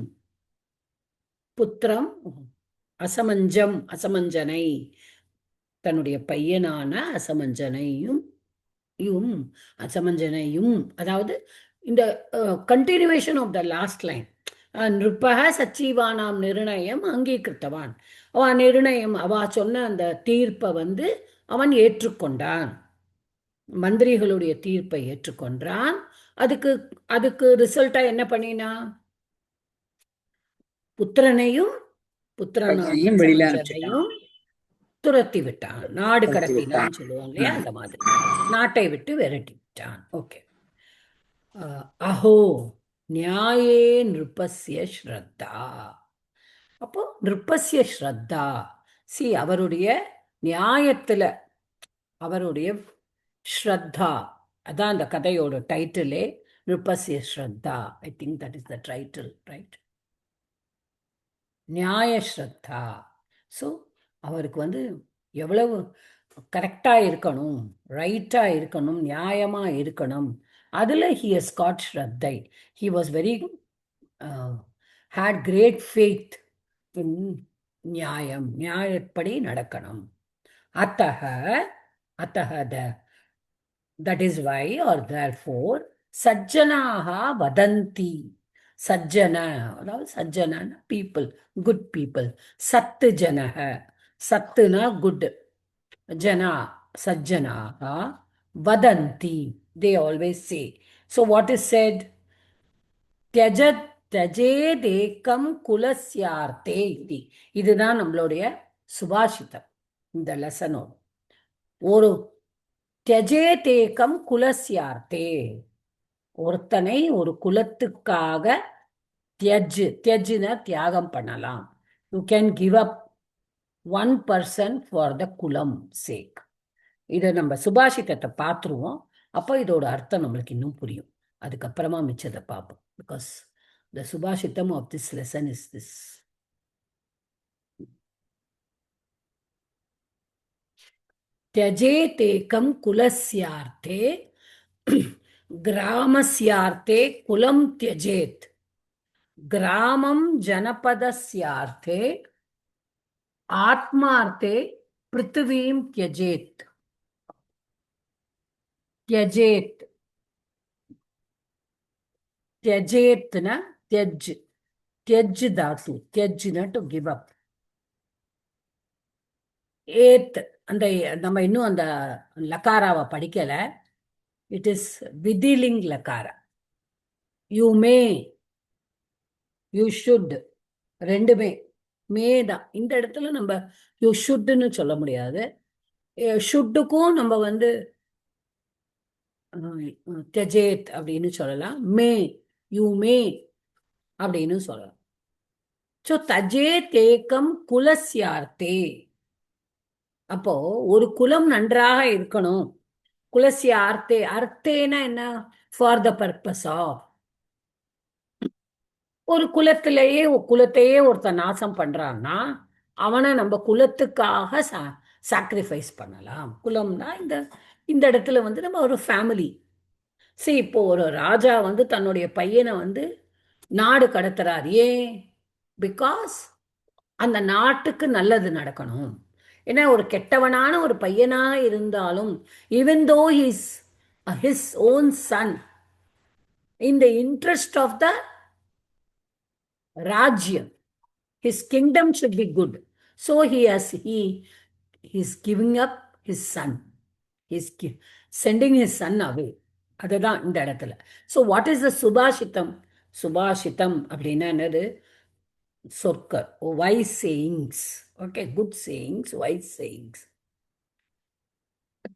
புத்திரம் அசமஞ்சனை, தன்னுடைய பையனான அசமஞ்சனையும், அதாவது இந்த continuation of the last line. நிருப்பக சச்சிவானாம் நிர்ணயம் அங்கீகிருத்தவான். அவன் நிர்ணயம், அவ சொன்ன அந்த தீர்ப்பை வந்து அவன் ஏற்றுக்கொண்டான், மந்திரிகளுடைய தீர்ப்பை ஏற்றுக்கொண்டான். அதுக்கு ரிசல்ட்டா என்ன பண்ணினா, புத்திரனையும் துரத்தி விட்டான், நாடு கடத்தினான்னு சொல்லுவாங்க இல்லையா, அந்த மாதிரி நாட்டை விட்டு விரட்டி விட்டான். ஓகே, அஹோ நியாயே நிருப்பஸ்ய ஸ்ரத்தா. அப்போ நிருப்பஸ்ய ஸ்ரத்தா, சி அவருடைய நியாயத்துல அவருடைய ஸ்ரத்தா, அதான் அந்த கதையோட டைட்டிலே, நிருப்பஸ்ய ஸ்ரத்தா. I think that is the title, right? நியாய ஸ்ரத்தா. ஸோ அவருக்கு வந்து எவ்வளவு கரெக்டாக இருக்கணும், ரைட்டாக இருக்கணும், நியாயமாக இருக்கணும், அதில் he has got ஸ்ரத்தை. He was very had great faith in நியாயப்படி நடக்கணும். that is why or therefore சஜ்ஜனாக வதந்தி. அதாவது சஜ்ஜன பீப்புள், குட் பீப்புள். சத்து ஜனக, சத்துனா குட், ஜனா சஜ்ஜனாக, வதந்தி they always say. So what is said? त्यजेदेकं कुलस्यार्थे इति. இதுதான் நம்மளுடைய சுபாஷிதம் இந்த லெசனோட. ஒரு त्यजेदेकं कुलस्यार्थे, ஒருத்தனை ஒரு குலத்துக்காக தியஜ்னா தியாகம் பண்ணலாம். You can give up 1% for the குலம் சேக். இதை நம்ம சுபாஷிதத்தை பார்த்துருவோம், அப்போ இதோட அர்த்தம் நம்மளுக்கு இன்னும் புரியும். அதுக்கப்புறமா மிச்சத்தை பார்ப்போம். பிகாஸ் த சுபாஷிதம் of this lesson is this. त्यजेतेकं कुलस्यार्थे ग्रामस्यार्थे कुलं त्यजेत्, ग्रामं जनपदस्यार्थे आत्मार्थे पृथ्वीं त्यजेत्. त्यजेत्, त्यजेत्ना त्यज धातु, त्यज्ना to give up. ஏத், அந்த நம்ம இன்னும் அந்த லக்காராவை படிக்கல. இட் இஸ் விதிலிங் லக்காரா. யூ மே, யூ ஷுட், ரெண்டுமே மே தான். இந்த இடத்துல நம்ம யூ ஷுட்னு சொல்ல முடியாது. ஷுட்டுக்கும் நம்ம வந்து தெஜேத் அப்படின்னு சொல்லலாம். மே, யூ மே அப்படின்னு சொல்லலாம். ஸோ தஜே தேக்கம் குலஸ்யார்த்தே. அப்போ ஒரு குலம் நன்றாக இருக்கணும். குலசிய அர்த்தே, அர்த்தேனா என்ன? For the purpose of. ஒரு குலத்தையே ஒருத்தன் நாசம் பண்றான்னா அவனை நம்ம குலத்துக்காக சாக்ரிஃபைஸ் பண்ணலாம். குலம்னா இந்த இடத்துல வந்து நம்ம ஒரு ஃபேமிலி. சரி, இப்போ ஒரு ராஜா வந்து தன்னுடைய பையனை வந்து நாடு கடத்துறார். ஏன்? பிகாஸ் அந்த நாட்டுக்கு நல்லது நடக்கணும். ஏன்னா ஒரு கெட்டவனான ஒரு பையனாக இருந்தாலும் even though he's his own son, in the interest of the Rajya, his kingdom should be good. So he's giving up his son. He's sending his son away. அதுதான் இந்த இடத்துல. So what is the சுபாஷிதம்? சுபாஷிதம் அப்படின்னா என்னது? சொற்கள், wise sayings. Okay, good sayings, wise sayings.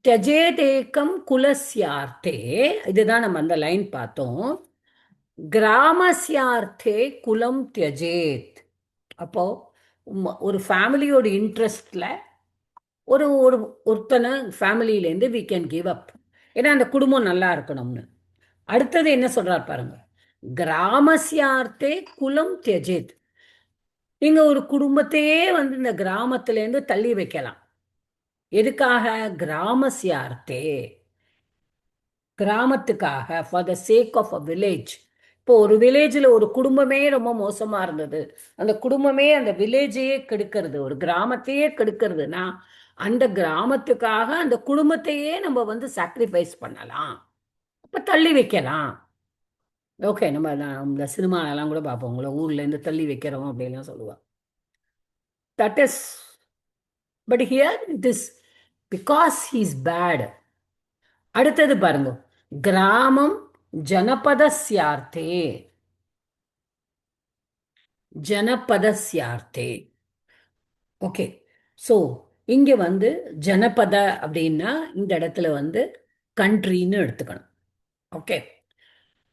त्यजेदेकं कुलस्यार्थे, இதுதான் நம்ம அந்த line பார்த்தோம். கிராமஸ்யார்த்தே குலம் தியஜேத். அப்போ ஒரு ஃபேமிலியோட இன்ட்ரெஸ்ட்ல ஒரு ஒரு ஒருத்தனை ஃபேமிலியிலேருந்து we can give up. ஏன்னா அந்த குடும்பம் நல்லா இருக்கணும்னு. அடுத்தது என்ன சொல்றார் பாருங்க, கிராமஸ்யார்த்தே குலம் தியஜேத். நீங்க ஒரு குடும்பத்தையே வந்து இந்த கிராமத்திலேருந்து தள்ளி வைக்கலாம். எதுக்காக? கிராமஸ்யார்த்தே, கிராமத்துக்காக, for the sake of a village. இப்போ ஒரு வில்லேஜில் ஒரு குடும்பமே ரொம்ப மோசமா இருந்தது, அந்த குடும்பமே அந்த வில்லேஜையே கெடுக்கிறது, ஒரு கிராமத்தையே கெடுக்கிறதுனா அந்த கிராமத்துக்காக அந்த குடும்பத்தையே நம்ம வந்து சாக்ரிஃபைஸ் பண்ணலாம், அப்போ தள்ளி வைக்கலாம். ஓகே, நம்ம இந்த சினிமாலெல்லாம் கூட பார்ப்போம், உங்களை ஊர்லேருந்து தள்ளி வைக்கிறோம் அப்படின்லாம் சொல்லுவாள். That is, but here it is because he is bad. அடுத்தது பாருங்க, கிராமம் ஜனபதஸ்யார்த்தே, ஜனபதஸ்யார்த்தே. ஓகே, ஸோ இங்கே வந்து ஜனபத அப்படின்னா இந்த இடத்துல வந்து கண்ட்ரின்னு எடுத்துக்கணும். ஓகே,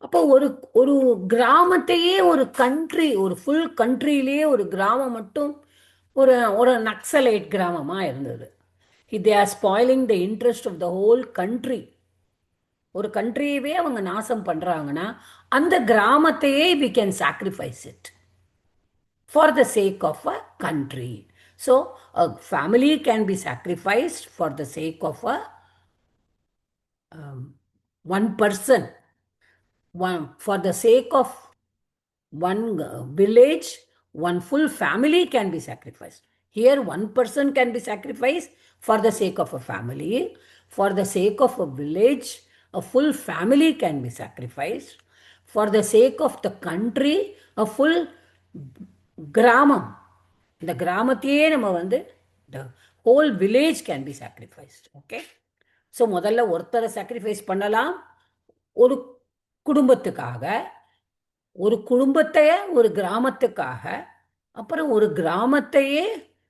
அப்போ ஒரு ஒரு கிராமத்தையே ஒரு கண்ட்ரி, ஒரு ஃபுல் கண்ட்ரியிலேயே ஒரு கிராமம் மட்டும் ஒரு ஒரு நக்சலைட் கிராமமாக இருந்தது. they are spoiling the interest of the whole country. ஒரு கண்ட்ரியவே அவங்க நாசம் பண்றாங்கன்னா அந்த கிராமத்தையே we can sacrifice it for the sake of a country. So a family can be sacrificed for the sake of a one person, for the sake of one village, one full family can be sacrificed. Here one person can be sacrificed for the sake of a family. For the sake of a village, a full family can be sacrificed. For the sake of the country, a full கிராமம், இந்த கிராமத்தையே நம்ம வந்து the whole village can be sacrificed. Okay, so முதல்ல ஒருத்தரை sacrifice பண்ணலாம் ஒரு குடும்பத்துக்காக, ஒரு குடும்பத்தையே ஒரு கிராமத்துக்காக, அப்புறம் ஒரு கிராமத்தையே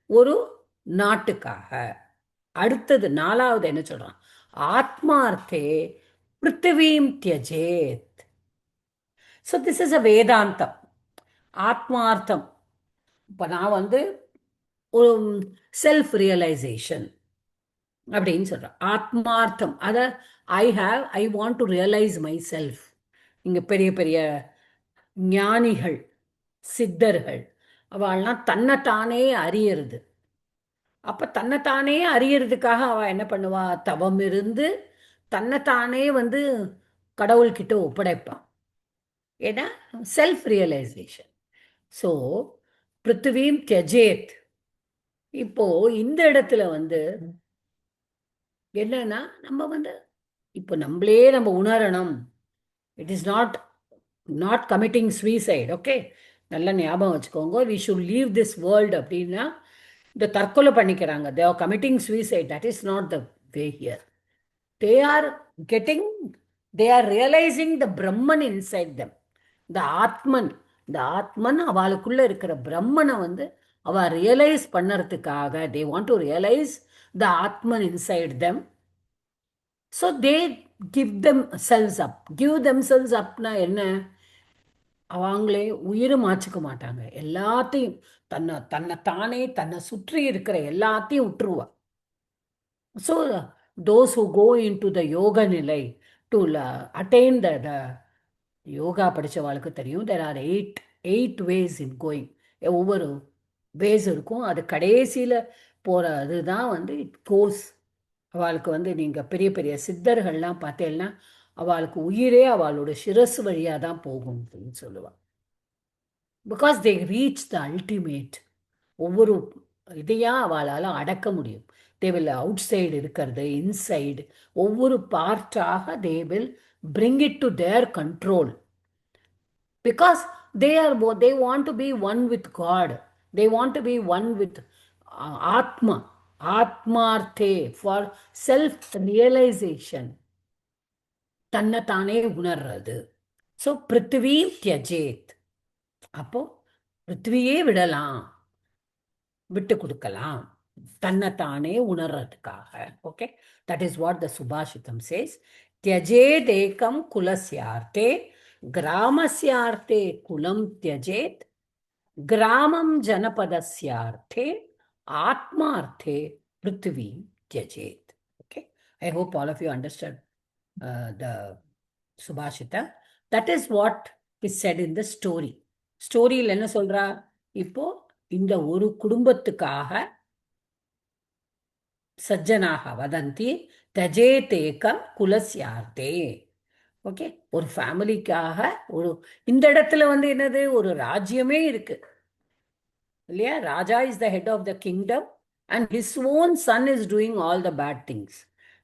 ஒரு நாட்டுக்காக. அடுத்தது நாலாவது என்ன சொல்றான், ஆத்மார்த்தே பிருத்திவீம் தியஜேத். ஸோ திஸ் இஸ் அ வேதாந்தம். ஆத்மார்த்தம், இப்போ நான் வந்து ஒரு செல்ஃப் ரியலைசேஷன் அப்படின்னு சொல்கிறேன். ஆத்மார்த்தம், அதை I want to realise my self. இங்கே பெரிய பெரிய ஞானிகள், சித்தர்கள், அவள்லாம் தன்னைத்தானே அறியறது. அப்போ தன்னைத்தானே அறியறதுக்காக அவள் என்ன பண்ணுவா, தவம் இருந்து தன்னைத்தானே வந்து கடவுள்கிட்ட ஒப்படைப்பான். ஏன்னா செல்ஃப் ரியலைசேஷன். ஸோ பிருத்திவீம் தியஜேத். இப்போ இந்த இடத்துல வந்து என்னன்னா நம்ம வந்து இப்போ நம்மளே நம்ம உணரணும். It is not committing suicide. Okay, நல்ல ஞாபகம் வச்சுக்கோங்க. We should leave this world அப்படின்னா இந்த தற்கொலை பண்ணிக்கிறாங்க, they are committing suicide. That is not the way here. They are realising the Brahman inside them. இந்த ஆத்மன் அவளுக்குள்ள இருக்கிற பிரம்மனை வந்து அவ ரியலைஸ் பண்ணறதுக்காக, they want to realise the atman inside them. So they give themselves அப்னா என்ன, அவங்களே உயிரை மாச்சிக்க மாட்டாங்க, எல்லாத்தையும் தன்னை சுற்றி இருக்கிற எல்லாத்தையும் விட்டுருவா. So those who go into the yoga நிலை to attain the யோகா படித்தவாளுக்கு தெரியும், there are eight ways in going. ஒவ்வொரு வேஸ் இருக்கும், அது கடைசியில் போகிற அதுதான் வந்து இட் கோஸ். அவளுக்கு வந்து நீங்கள் பெரிய பெரிய சித்தர்கள்லாம் பார்த்தேன்னா அவளுக்கு உயிரே அவளோட சிரசு வழியாக தான் போகும் அப்படின்னு சொல்லுவாள். Because they reach the ultimate. ஒவ்வொரு இதையா அவளால் அடக்க முடியும். தே வில் அவுட் சைடு இருக்கிறது, இன்சைடு ஒவ்வொரு பார்ட்டாக they will bring it to their control. Because they want to be one with God. They want to be one with Atma. Atmarthe, for self-realization. தன்னைத்தானே உணர்றது. So பிருத்திவி தியஜேத். அப்போ பிருத்திவியே விடலாம், விட்டு கொடுக்கலாம் தன்னைத்தானே உணர்றதுக்காக. Okay, that is what the சுபாஷிதம் says. தியஜேதேகம் குலஸ்யார்த்தே கிராமஸ்யார்த்தே குலம் தியஜேத் கிராமம் ஜனபதஸ்யார்த்தே ஆத்மார்த்தே பிருத்திவி தியஜேத். Okay, I hope all of you understand the Subhashita. That is what is said in the story. ஸ்டோரியில் என்ன சொல்றா? இப்போ இந்த ஒரு குடும்பத்துக்காக சஜ்ஜனாக வதந்தி தஜேதேகம் குலஸ்யார்த்தே. ஓகே, ஒரு ஃபேமிலிக்காக ஒரு இந்த இடத்துல வந்து என்னது, ஒரு ராஜ்யமே இருக்கு இல்லையா? Raja is the head of the kingdom and his own son is doing all the bad things.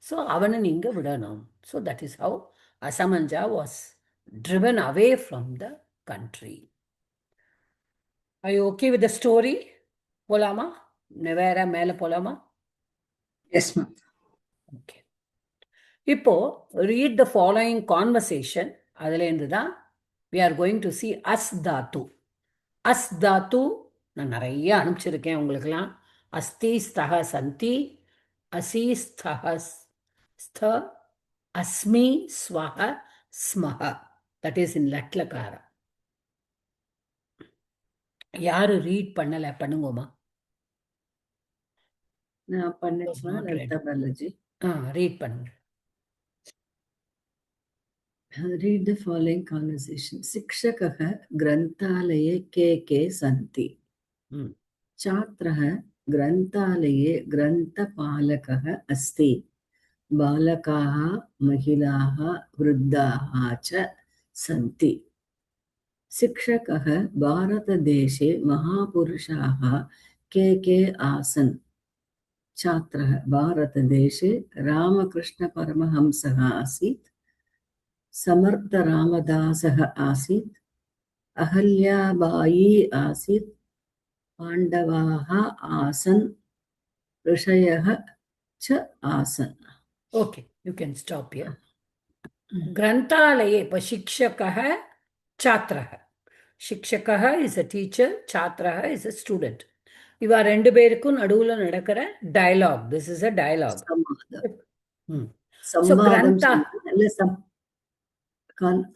So அவனை நீங்க விடணும். So that is how Asamanja was driven away from the country. Are you okay with the story? போலாமா? வேற மேல போலாமா? Yes ma'am. Okay, இப்போ read the following conversation. அதுல இருந்து தான் we are going to see as Tattva. As தாத்து நான் நிறைய அனுப்பிச்சிருக்கேன் உங்களுக்கெல்லாம். அஸ்தி ஸ்தஹ சந்தி, அசி ஸ்தஹ ஸ்த, அஸ்மி ஸ்வஹ ஸ்மஹ. That is in லட்லகார. யாரு ரீட் பண்ணல பண்ணுங்கோமா? நான் பண்ணிச்சுனா லலிதா பாலாஜி. ரீட் பண்ணுங்க. Read the following conversation. शिक्षकः ग्रन्थालये के सन्ति. छात्रः ग्रन्थालये ग्रन्थपालकः अस्ति. बालकाः, महिलाः, वृद्धाः च सन्ति. शिक्षकः भारतदेशे महापुरुषाः के आसन्. छात्रः भारतदेशे रामकृष्णपरमहंसः आसीत्, समर्थरामदासः आसीत्, अहल्याबाई आसीत्, पाण्डवाः आसन्, ऋषयः च आसन्. Okay, you can stop here. ग्रंथालये இப்போ शिक्षकः छात्रः. शिक्षकः is a teacher, छात्रः is a student. இவா ரெண்டு பேருக்கும் நடுவுல நடக்கிற dialogue. This is a dialogue. So grantha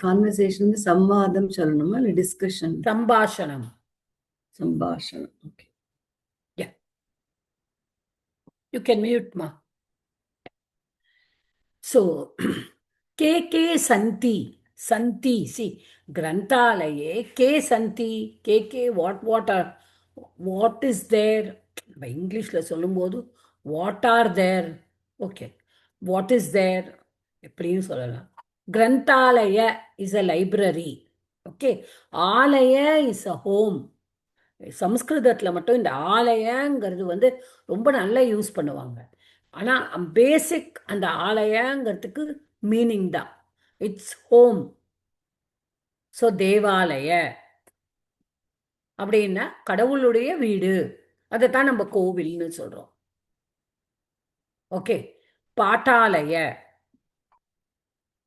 conversation சம்வாதம் சொல்லணுமா இல்ல டிஸ்கஷன்? சம்பாஷணம். சம்பாஷணம். Okay, yeah, you can mute ma. So ke santi, see, grantalaye ke santi, ke what is there? By English la சொல்லும்போது what are there? Okay, what is there எப்படின்னு சொல்லலாம். Grantalaya is a library. Okay, ஆலய is a home. சம்ஸ்கிருதத்தில் மட்டும் இந்த ஆலயங்கிறது வந்து ரொம்ப நல்லா யூஸ் பண்ணுவாங்க. ஆனால் பேசிக் அந்த ஆலயங்கிறதுக்கு மீனிங் தான் இட்ஸ் ஹோம். ஸோ தேவாலய அப்படின்னா கடவுளுடைய வீடு, அதைத்தான் நம்ம கோவில்னு சொல்றோம். ஓகே, பாட்டாலய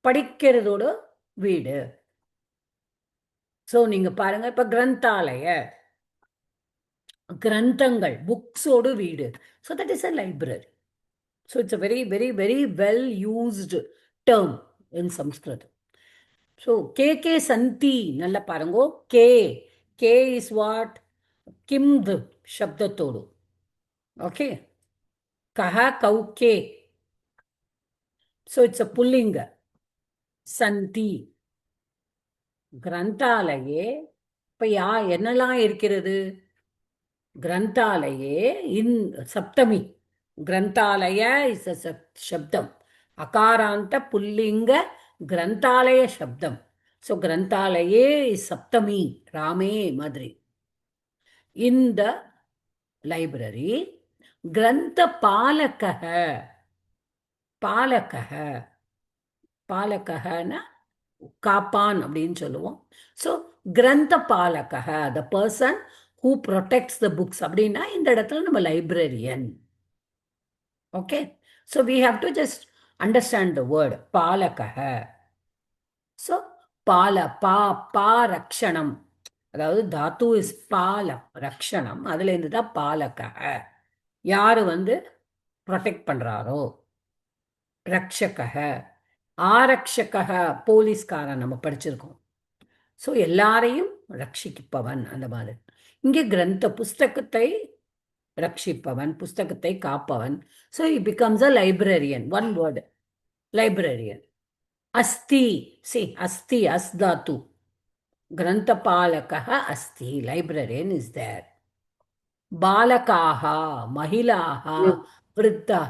படிக்கிறதோட வீடு. ஸோ நீங்க பாருங்க, இப்ப கிரந்தாலய கிரந்தங்கள் புக்ஸோடு வீடு. So that is a library. So it's a very very very well used term in Samskritam. So கே சந்தி நல்லா பாருங்கோ. கே இஸ் வாட்? கிம்து சப்தத்தோடு. ஓகே, கஹ கௌகே. ஸோ இட்ஸ் அ புல்லிங்க. சந்தி கிரந்தாலயே. இப்போ என்னெல்லாம் இருக்கிறது? கிரந்தாலயே இன் சப்தமி. கிரந்தாலய இஸ் அ சப்தம். அகாராந்த புல்லிங்க கிரந்தாலய சப்தம். ஸோ கிரந்தாலயே இஸ் சப்தமி, ராமே மாதிரி. இந்த library. Grantha palakaha. பாலகஹ பாலகஹனா காப்பான் அப்படின்னு சொல்லுவோம். ஸோ கிரந்த பாலகஹ the person who protects the books அப்படின்னா இந்த இடத்துல நம்ம librarian. Okay, so we have to just understand the word பாலகஹ. ஸோ பா ரக்ஷணம், அதாவது தாத்து இஸ் ரக்ஷணம், அதுலேருந்து தான் பாலகஹ, யாரு ப்ரொடெக்ட் பண்றாரோ. ரக்ஷகஹ, ஆரக்ஷகஹ போலீஸ்காரன் நம்ம படிச்சிருக்கோம். ஸோ எல்லாரையும் ரட்சிப்பவன் அந்த மாதிரி. இங்கே கிரந்த புஸ்தகத்தை ரட்சிப்பவன், புஸ்தகத்தை காப்பவன். So it becomes a librarian. One word, librarian. அஸ்தி, சி அஸ்தி, அஸ்தாத்து, கிரந்த பாலகஹ அஸ்தி, லைப்ரரியன் இஸ் தேர். பாலகாக, மகிழாக, விருத்தா,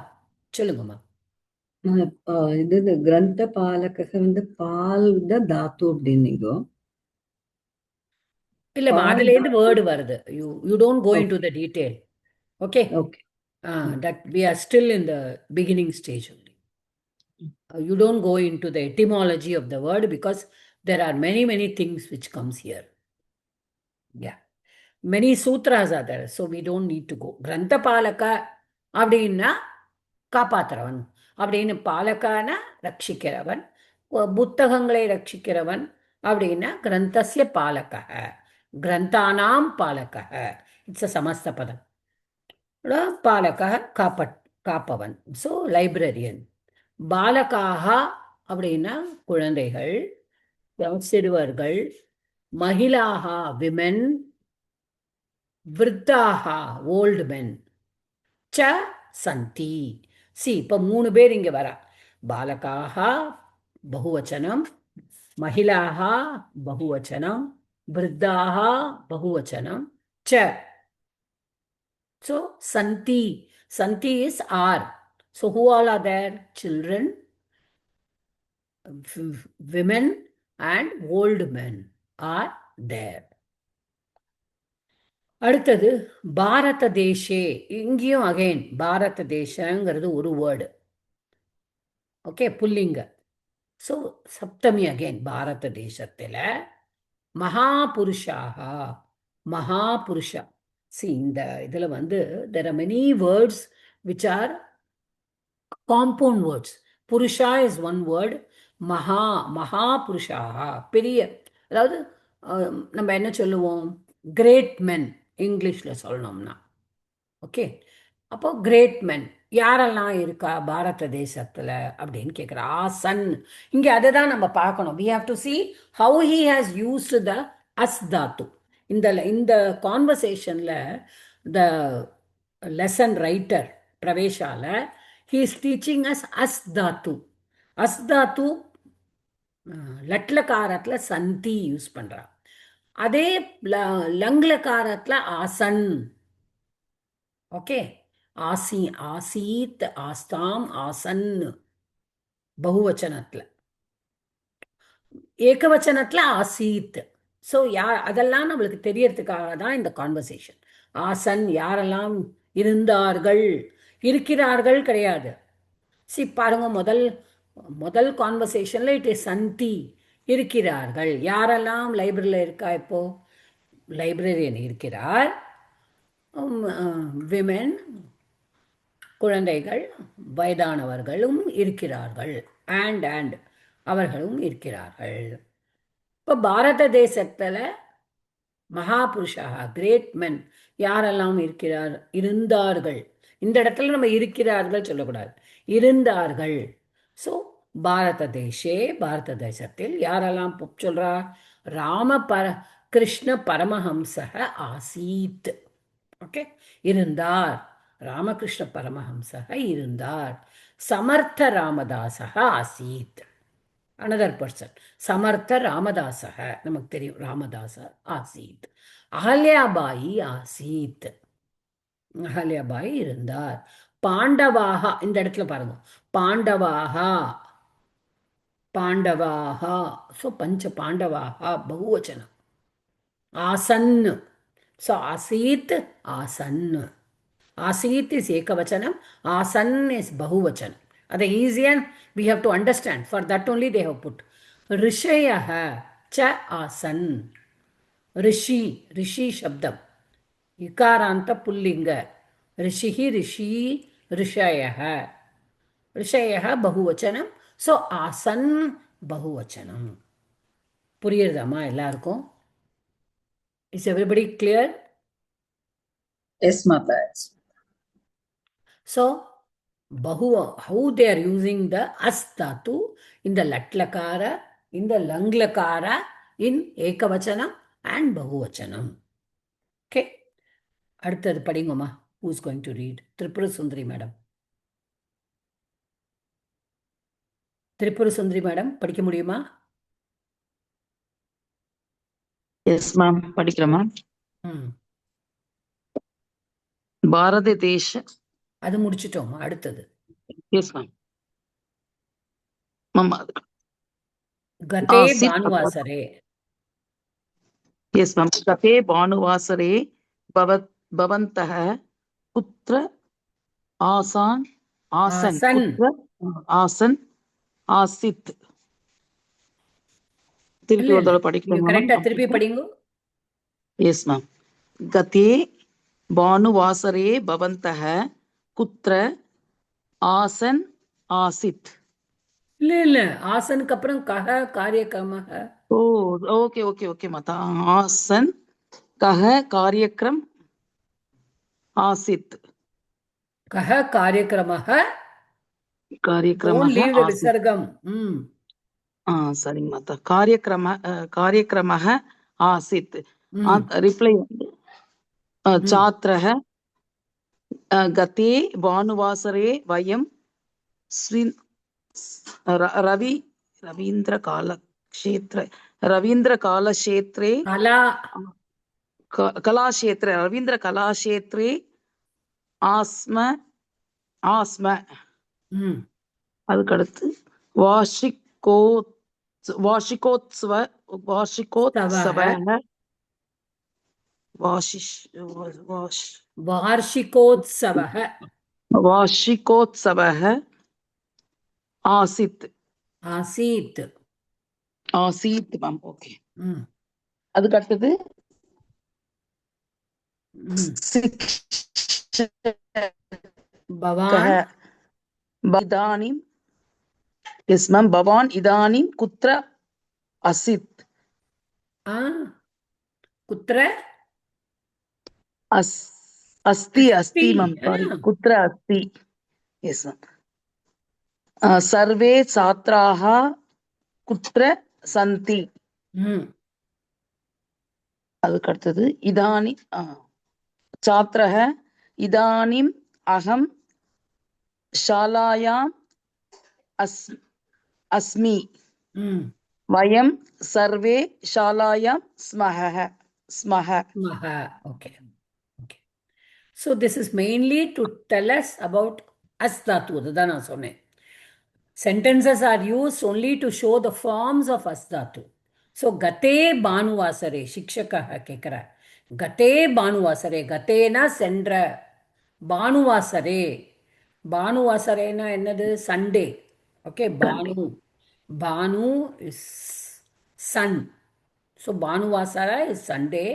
சொல்லுங்கம்மா. இது கிரந்த பாலக பால் தாத்து அப்படின்னீங்க. இல்லம்மா, அதுல இருந்து வேர்டு வருது. You don't go into the detail. Okay, okay, that we are still in the beginning stage only. You don't go into the etymology of the word because there are many things which comes here. Yeah, many sutras are there, so we don't need to go. Grantha palaka அப்படின்னா காப்பாத்துறவன், அப்படின்னு பாலக்கான ரட்சிக்கிறவன், புத்தகங்களை ரட்சிக்கிறவன் அப்படின்னா கிரந்தஸ்ய பாலகஹ, கிரந்தானாம் பாலகஹ. It's a சமஸ்த பதம். பாலகஹ காப்பவன், so librarian. பாலகாக அப்படின்னா குழந்தைகள், சிறுவர்கள். மகிழாக விமென், விருத்தாக ஓல்டு மென், ச சந்தி. சி இப்போ 3 பேர் இங்கே வரா. பாலகாக பகுவச்சனம், மகிழாக பகுவச்சனம், விருத்தாக பகுவச்சனம், ச. So santi, santi is are. So who all are there? Children, women and old men are there. அடுத்தது பாரத தேசே. இங்கேயும் அகைன் பாரத தேசங்கிறது ஒரு வேர்டு. ஓகே, புல்லிங்க. ஸோ சப்தமி அகைன் பாரத தேசத்தில் மகாபுருஷாக, மகாபுருஷா. See, இந்த இதில் there are many words which are compound words. Purusha is one word. மகா புருஷாக, பெரிய, அதாவது நம்ம என்ன சொல்லுவோம், கிரேட் மென் இங்கிலீஷில் சொல்லணும்னா. ஓகே, அப்போ கிரேட் மென் யாரெல்லாம் இருக்கா பாரத தேசத்தில் அப்படின்னு கேட்குற. ஆசன், இங்கே அதை தான் நம்ம பார்க்கணும். we have to see how he has used the as dhatu. இந்த கான்வர்சேஷனில் த லெசன் ரைட்டர் பிரவேஷால he is teaching us as dhatu. அஸ் தாத்து லட்லகாரத்தில் சந்தி யூஸ் பண்ணுறா. அதே லங்லகாரத்தில் ஆசன். ஓகே, ஆசி, ஆசீத், ஆஸ்தாம், ஆசன் பகுவச்சனத்தில். ஏகவச்சனத்தில் ஆசீத். ஸோ அதெல்லாம் நம்மளுக்கு தெரியறதுக்காக தான் இந்த கான்வர்சேஷன். ஆசன் யாரெல்லாம் இருந்தார்கள், இருக்கிறார்கள் கிடையாது. சி பாருங்க, முதல் கான்வர்சேஷன்ல இட் இஸ் சந்தி, இருக்கிறார்கள். யாரெல்லாம் லைப்ரரியில் இருக்கா? இப்போ லைப்ரரியன் இருக்கிறார், விமென் குழந்தைகள், வயதானவர்களும் இருக்கிறார்கள், அண்ட் அவர்களும் இருக்கிறார்கள். இப்போ பாரத தேசத்தில் மகாபுருஷா, கிரேட் மென் யாரெல்லாம் இருந்தார்கள். இந்த இடத்துல நம்ம இருக்கிறார்கள் சொல்லக்கூடாது, இருந்தார்கள். ஸோ பாரத தேசே, பாரத தேசத்தில் யாரெல்லாம் சொல்றா? கிருஷ்ண பரமஹம்சக ஆசீத். ஓகே, இருந்தார். ராமகிருஷ்ண பரமஹம்சக இருந்தார். சமர்த்த ராமதாசக ஆசீத், another person. சமர்த்த ராமதாசக, நமக்கு தெரியும் ராமதாச ஆசீத். அகல்யாபாயி ஆசீத், அகல்யாபாய் இருந்தார். பாண்டவாக, இந்த இடத்துல பாருங்க, பாண்டவாகா, பாண்டவாகா. ஸோ பஞ்ச பாண்டவாகா பகுவச்சனம். ஆசன், ஸோ ஆசீத், Hassan. Asit is ekavachanam, asan is bahuvachanam. That easier we have to understand. For that only they have put. Rishayaha cha asan. Rishi shabdam. Ikaranta pullinga. Rishihi rishi rishayaha. Rishayaha bahuvachanam. So asan bahuvachanam. புரியுறதாம்மா எல்லாருக்கும்? Is everybody clear? Yes, Mata. So, how they are using the as dhatu in the latlakara, in the langlakara, in ekavachanam and bahuvachanam. Okay. அடுத்தது படிங்கம்மா. Who's going to read? Tripura Sundari madam. Tripura Sundari madam, படிக்க முடியுமா? Yes ma'am படிக்கிறேன் ma'am. பாரத தேச அது முடிச்சிட்டோம். அடுத்தது yes ma'am ma'am கதே பானுவாசரே. எஸ் மேம் கதே பானுவாசரே பவந்தः புத்திர ஆசன் ஆசித். திருப்பி ஒரு தடவை படிக்கிறேன். கரெக்டா திருப்பி படிங்க. எஸ் மேம் கதே பானுவாசரே பவந்தः குத்ர ஆசன் ஆசித். இல்ல ஆசனுக்கு அப்புறம் கஹ காரியக்ரமஹ. ஓ ஓகே ஓகே ஓகே மாதா. ஆசன் கஹ காரியக்ரம் ஆசித். கஹ காரியக்ரமஹ. காரியக்ரமஹ விசர்கம். சரிங்க மாதா. காரியக்ரமஹ ஆசித். ரிப்ளை छात्रः गते भानुवासरे वयं रवीन्द्रकलाक्षेत्रे रवीन्द्रकलाक्षेत्रे आस्म அதுக்கடுத்து வார்ஷிகோத்சவ वार्षिकोत्सवः आसीत् மேம். ஓகே. அதுக்கு அடுத்தது இதானிம். எஸ் மேம் பவான் இதானிம் குத்ர அசித். குத்ர अस्ति मैम सॉरी कुत्र अस्ति. यस मैम सर्वे छात्राः कुत्र सन्ति. அதுக்கடுத்தது இதானி छात्रः इदानीम् अहं शालायाम् अस्मि. वयं सर्वे शालायां स्मः. Okay. So this is mainly to tell us about as dhatu. Adhaan நான் சொன்னேன். Sentences are used only to show the forms of as dhatu. So gate bhanuvasare shikshakaha kekara. Gate bhanuvasare. Gate na sendra. Bhanuvasare na ennadu Sunday. Okay, Bhanu is sun. So Bhanuvasara is Sunday.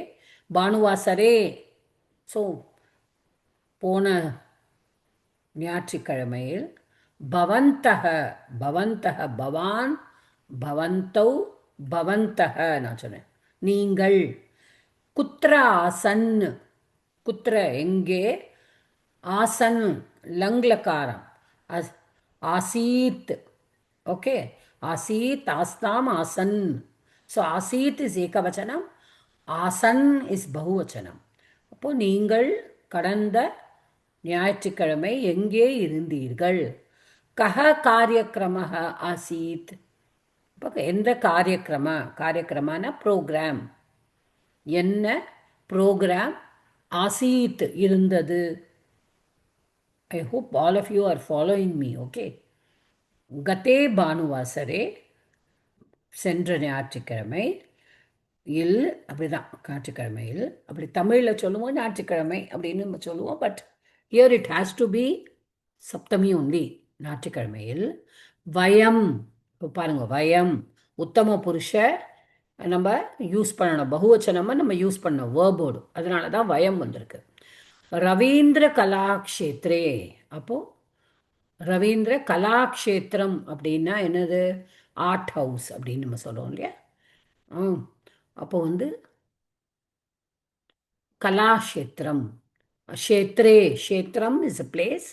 Bhanuvasare. So போன ஞாயிற்றுக்கிழமையில் பவந்தஹ பவான் பவந்தௌ பவந்தஹ நான் சொன்னேன். நீங்கள் குத்ர ஆசன். குத்ர எங்கே, ஆசன் லங்லகாரம் ஆசீத். Okay, ஆசீத் ஆஸ்தாம் ஆசன். ஸோ ஆசீத் இஸ் ஏகவச்சனம், ஆசன் இஸ் பகுவச்சனம். அப்போ நீங்கள் கடந்த ஞாயிற்றுக்கிழமை எங்கே இருந்தீர்கள்? கஹ காரியக்ரமஹ ஆசீத். இப்போ எந்த காரியக்ரமான ப்ரோக்ராம், என்ன ப்ரோக்ராம் ஆசீத் இருந்தது? I hope all of you are following me. Okay. கதே பானுவாசரே சென்ற ஞாயிற்றுக்கிழமை அப்படிதான் ஞாயிற்றுக்கிழமையில். அப்படி தமிழில் சொல்லுவோம் ஞாயிற்றுக்கிழமை அப்படின்னு நம்ம சொல்லுவோம். But Here it has to be Saptami only, ஞாயிற்றுக்கிழமையில். வயம், இப்போ பாருங்க, வயம் உத்தம புருஷ நம்ம யூஸ் பண்ணணும், பகுவச்சனமாக நம்ம யூஸ் பண்ணோம் வேர்போடு, அதனால தான் வயம் வந்திருக்கு. ரவீந்திர கலாக்ஷேத்ரே, அப்போ ரவீந்திர கலாக்ஷேத்திரம் அப்படின்னா என்னது? ஆர்ட் ஹவுஸ் அப்படின்னு நம்ம சொல்லுவோம் இல்லையா? அப்போ வந்து கலாக்ஷேத்திரம், க்ஷேத்ரே, க்ஷேத்திரம் is a place.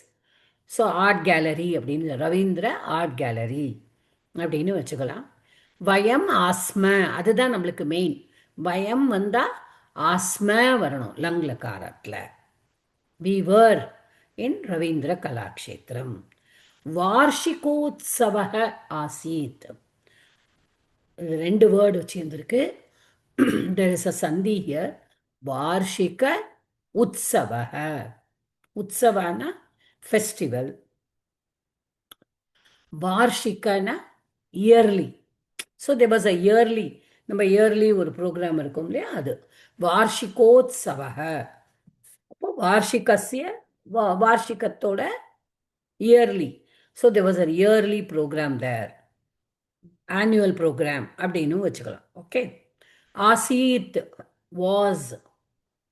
So art gallery அப்படின்னு, ரவீந்திர ஆர்ட் கேலரி அப்படின்னு வச்சுக்கலாம். வயம் ஆஸ்ம, அதுதான் நம்மளுக்கு மெயின். வயம் வந்தால் ஆஸ்ம வரணும் லங்லகாரத்தில். வி வர் இன் ரவீந்திர கலாக்ஷேத்திரம். வார்ஷிகோத்சவ ஆசீத், ரெண்டு வேர்டு சேர்ந்துருக்கு. there is a sandhi here. வார்ஷிக உற்சவ, உற்சவனா ஃபெஸ்டிவல், வார்ஷிகனா yearly. So there was a yearly, நம்ம இயர்லி ஒரு ப்ரோக்ராம் இருக்கும் இல்லையா, அது வார்ஷிகோத்சவ. அப்போ வார்ஷிகஸ்ய வார்ஷிகத்தோட yearly. So there was a yearly program there, annual program அப்படின்னு வச்சுக்கலாம். ஓகே. ஆசீத் was.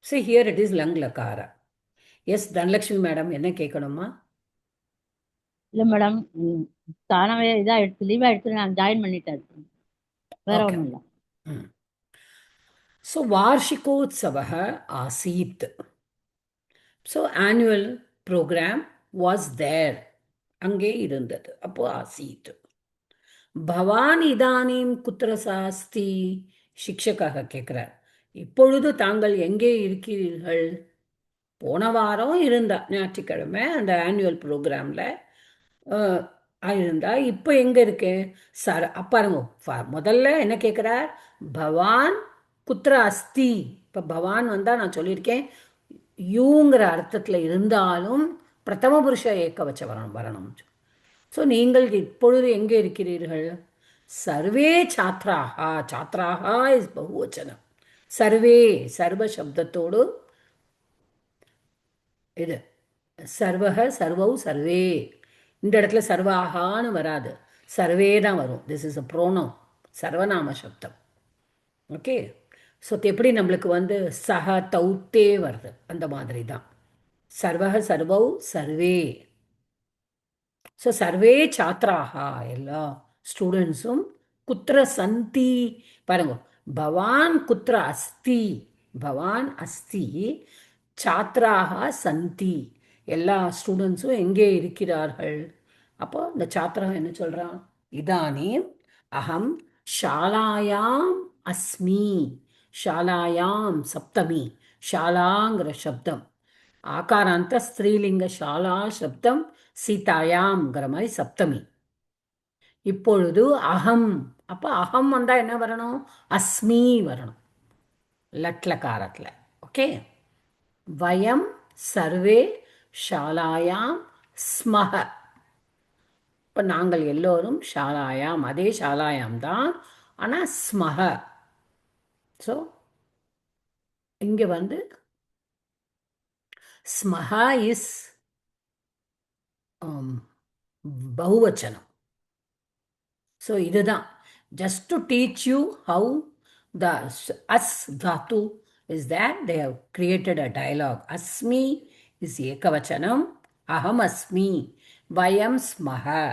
See here it is lang lakara. Yes, Dhanalakshmi madam என்ன கேட்கணுமா? இல்ல மேடம், தானாவே இதா எடுத்து லீவா எடுத்து நான் ஜாயின் பண்ணிட்டேன், வேற ஒண்ணும் இல்ல. So வார்ஷிகோத்சவः ஆசீத். So annual program was there, அங்கே இருந்தது, அப்போ ஆசீத். பவான் இதானீம் குத்ர சாஸ்தி, சிக்ஷகாக கேட்குறார். இப்பொழுது தாங்கள் எங்கே இருக்கிறீர்கள்? போன வாரம் இருந்தா ஞாயிற்றுக்கிழமை அந்த ஆனுவல் ப்ரோக்ராமில் இருந்தா, இப்போ எங்கே இருக்கு சார்? அப்பாருங்க, முதல்ல என்ன கேட்குறார்? பவான் குத்ர அஸ்தி. இப்போ பவான் வந்தால் நான் சொல்லியிருக்கேன் யூங்கிற அர்த்தத்தில் இருந்தாலும் பிரதம புருஷ ஏக்கவச்ச வரணும். ஸோ நீங்கள் இப்பொழுது எங்கே இருக்கிறீர்கள்? சர்வே சாத்ராஹா, சாத்ராஹா இஸ் பகுவச்சனம். சர்வே சர்வ சப்தத்தோடு இது சர்வக சர்வௌ சர்வே. இந்த இடத்துல சர்வாகான்னு வராது, சர்வே தான் வரும். திஸ் இஸ் அ ப்ரோனோம், சர்வநாம சப்தம். ஓகே. ஸோ எப்படி நம்மளுக்கு வந்து சஹ தௌத்தே வருது, அந்த மாதிரி தான் சர்வக சர்வௌ சர்வே. ஸோ சர்வே சாத்ராகா, எல்லா ஸ்டூடெண்ட்ஸும் குத்ர சந்தி. பாருங்க, பவான் குத்ர அஸ்தி, பவான் அஸ்தி, சாத்ராகா சந்தி, எல்லா ஸ்டூடெண்ட்ஸும் எங்கே இருக்கிறார்கள்? அப்போ இந்த சாத்ரா என்ன சொல்கிறான்? இதானீம் அகம் ஷாலாயாம் அஸ்மி. ஷாலாயாம் சப்தமி, ஷாலாங்கிற சப்தம் ஆகாராந்த ஸ்திரீலிங்க, ஷாலா சப்தம் சீதாயாம்ங்கிற மாதிரி சப்தமி. இப்பொழுது அகம், அப்போ அகம் வந்தால் என்ன வரணும்? அஸ்மி வரணும் லட்லகாரத்தில். ஓகே. வயம் சர்வே ஷாலாயாம் ஸ்மஹ. இப்போ நாங்கள் எல்லோரும் ஷாலாயாம், அதே ஷாலாயாம் தான், ஆனால் ஸ்மஹ. ஸோ இங்கே வந்து ஸ்மஹா இஸ் பகுவச்சனம். ஸோ இதுதான் just to teach you how the as dhatu is that they have created a dialogue. Asmi is ekavachanam, aham asmi, vayam smaha.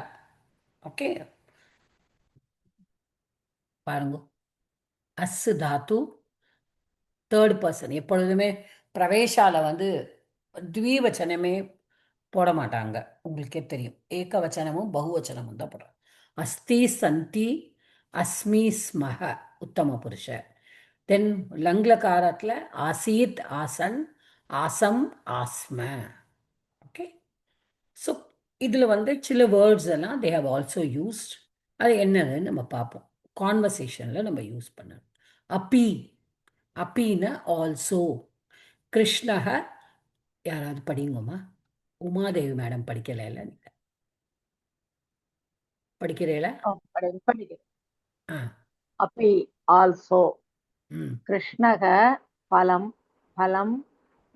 Okay. பாருங்க, அஸ் தாத்து தேர்ட் பர்சன். எப்பொழுதுமே பிரவேசால வந்து த்வீவச்சனமே போட மாட்டாங்க, உங்களுக்கே தெரியும். ஏகவச்சனமும் பகுவச்சனமும் தான் போடுறாங்க. அஸ்தி சந்தி அஸ்மி ஸ்மஹ உத்தம புருஷ. தென் லங்லகாரத்தில் ஆசீத் ஆசன், ஆசம் ஆஸ்ம. ஓகே. ஸோ இதில் வந்து சில வேர்ட்ஸ் எல்லாம் தே ஹவ் ஆல்சோ யூஸ்ட். அது என்னதுன்னு நம்ம பார்ப்போம், கான்வர்சேஷனில் நம்ம யூஸ் பண்ணணும். அப்பி, அப்பின்னா ஆல்சோ. கிருஷ்ணக யாராவது படிங்கம்மா. உமாதேவி மேடம் படிக்கல, இல்லை நீங்கள் படிக்கிறீங்களா? अपि आल्सो ம் कृष्णः फलं फलं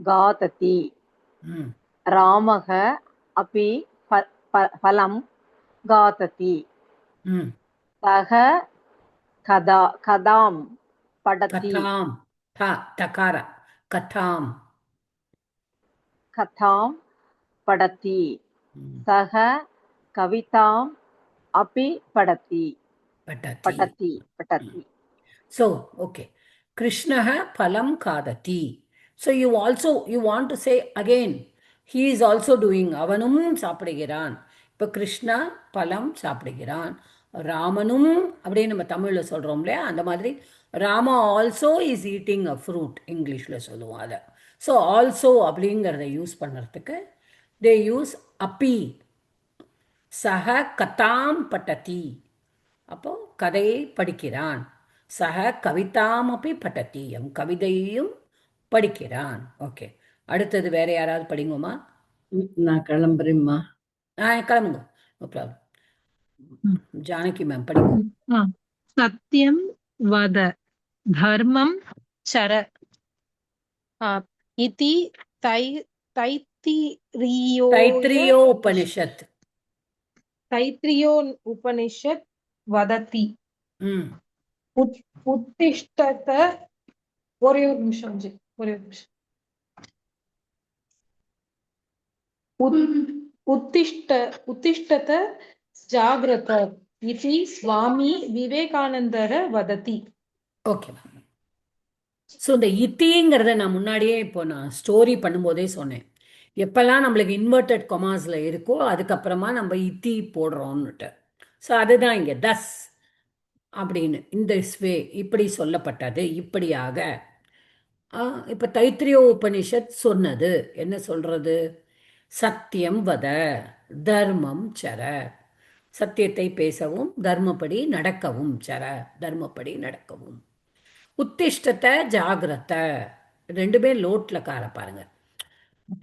गातति. ம் रामः अपि फलं खादति ம் सः कथां पठति கதாம் தகார கதாம் कथां पठति ம், सः कविताम् अपि पठति பட்டதி पठति ம். पठति So, okay. Krishna phalam kadati. So you want to say again, he is also doing. Avanum சாப்பிடுகிறான். இப்போ கிருஷ்ணா பழம் சாப்பிடுகிறான். ராமனும் அப்படியே நம்ம தமிழில் சொல்கிறோம் இல்லையா அந்த மாதிரி Rama also is eating a fruit இங்கிலீஷில் சொல்லுவோம் அதை. ஸோ ஆல்சோ அப்படிங்கிறத யூஸ் பண்ணுறதுக்கு தே யூஸ் அப்பி. சஹ கதாம் பட்டதி. அப்போ கதையை படிக்கிறான். சக கவிதாமப்பி பட்டதி. கவிதையையும் படிக்கிறான். ஓகே, அடுத்தது வேற யாராவது படிங்கம்மா. நான் கிளம்புறேம்மா. கிளம்புங்க, நோ ப்ராப்ளம். ம். ஜானகி மேம் படிங்க. சத்யம் வத தர்மம் சர இதி தைத்திரியோ உபனிஷத். தைத்திரியோ உபனிஷத் வததி. ம் உத்திஷ்டத ஒரே ஒரு நிமிஷம் ஜி, ஒரே ஒரு நிமிஷம். உத்திஷ்டத ஜாகிரத இதி சுவாமி விவேகானந்தர வததி. Okay ma'am. ஸோ இந்த இத்திங்கிறத நான் முன்னாடியே இப்போ நான் ஸ்டோரி பண்ணும்போதே சொன்னேன். எப்பெல்லாம் நம்மளுக்கு இன்வெர்டட் கொமாஸில் இருக்கோ அதுக்கப்புறமா நம்ம இத்தி போடுறோம்னுட்டு. ஸோ அதுதான் இங்கே தஸ் அப்படின்னு இந்த வே இப்படி சொல்லப்பட்டது இப்படியாக. இப்போ தைத்திரிய உபனிஷத் சொன்னது என்ன சொல்றது? சத்தியம் வத தர்மம் சர. சத்தியத்தை பேசவும் தர்மப்படி நடக்கவும் சர, தர்மப்படி நடக்கவும். உத்திஷ்டத்தை ஜாகிரத, ரெண்டுமே லோட்ல கார பாருங்க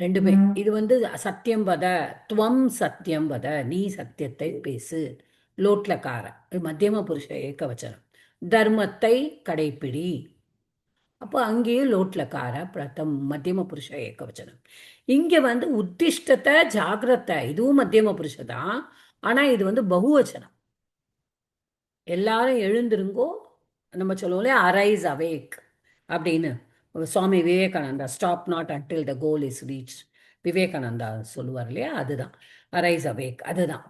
ரெண்டுமே. இது வந்து சத்தியம் வத, துவம் சத்தியம் வத, நீ சத்தியத்தை பேசு, லோட்ல கார. இது மத்தியம புருஷ ஏகவச்சனம். தர்மத்தை கடைப்பிடி, அப்போ அங்கேயும் லோட்ல கார பிரதம் மத்தியம புருஷ ஏகவச்சனம். இங்க வந்து உத்திஷ்டத்தை ஜாகிரத, இதுவும் மத்தியம புருஷ தான், ஆனா இது வந்து பகுவச்சனம். எல்லாரும் எழுந்திருங்கோ, நம்ம சொல்லுவோம் இல்லையா அரைஸ் அவேக் அப்படின்னு. Swami Vivekananda stop not until the goal is reach, Vivekananda சொல்லுவார் இல்லையா, அதுதான் அரைஸ் அவேக், அதுதான்.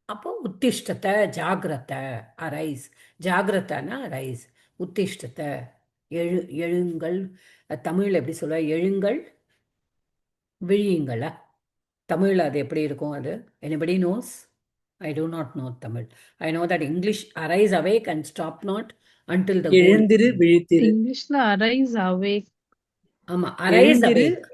அப்போ உத்திஷ்டத்தை ஜாகிரத, அரைஸ், ஜாகிரதனா அரைஸ், உத்திஷ்டத்தை எழுங்கள். தமிழில் எப்படி சொல்ல, எழுங்கள் விழியுங்களா? தமிழில் அது எப்படி இருக்கும்? அது anybody knows? I do not know Tamil. I know that English arise awake and stop not until the goal. எழுந்திரு விழித்திரு. இங்கிலீஷ்ல அரைஸ் அவேக். ஆமா, arise awake.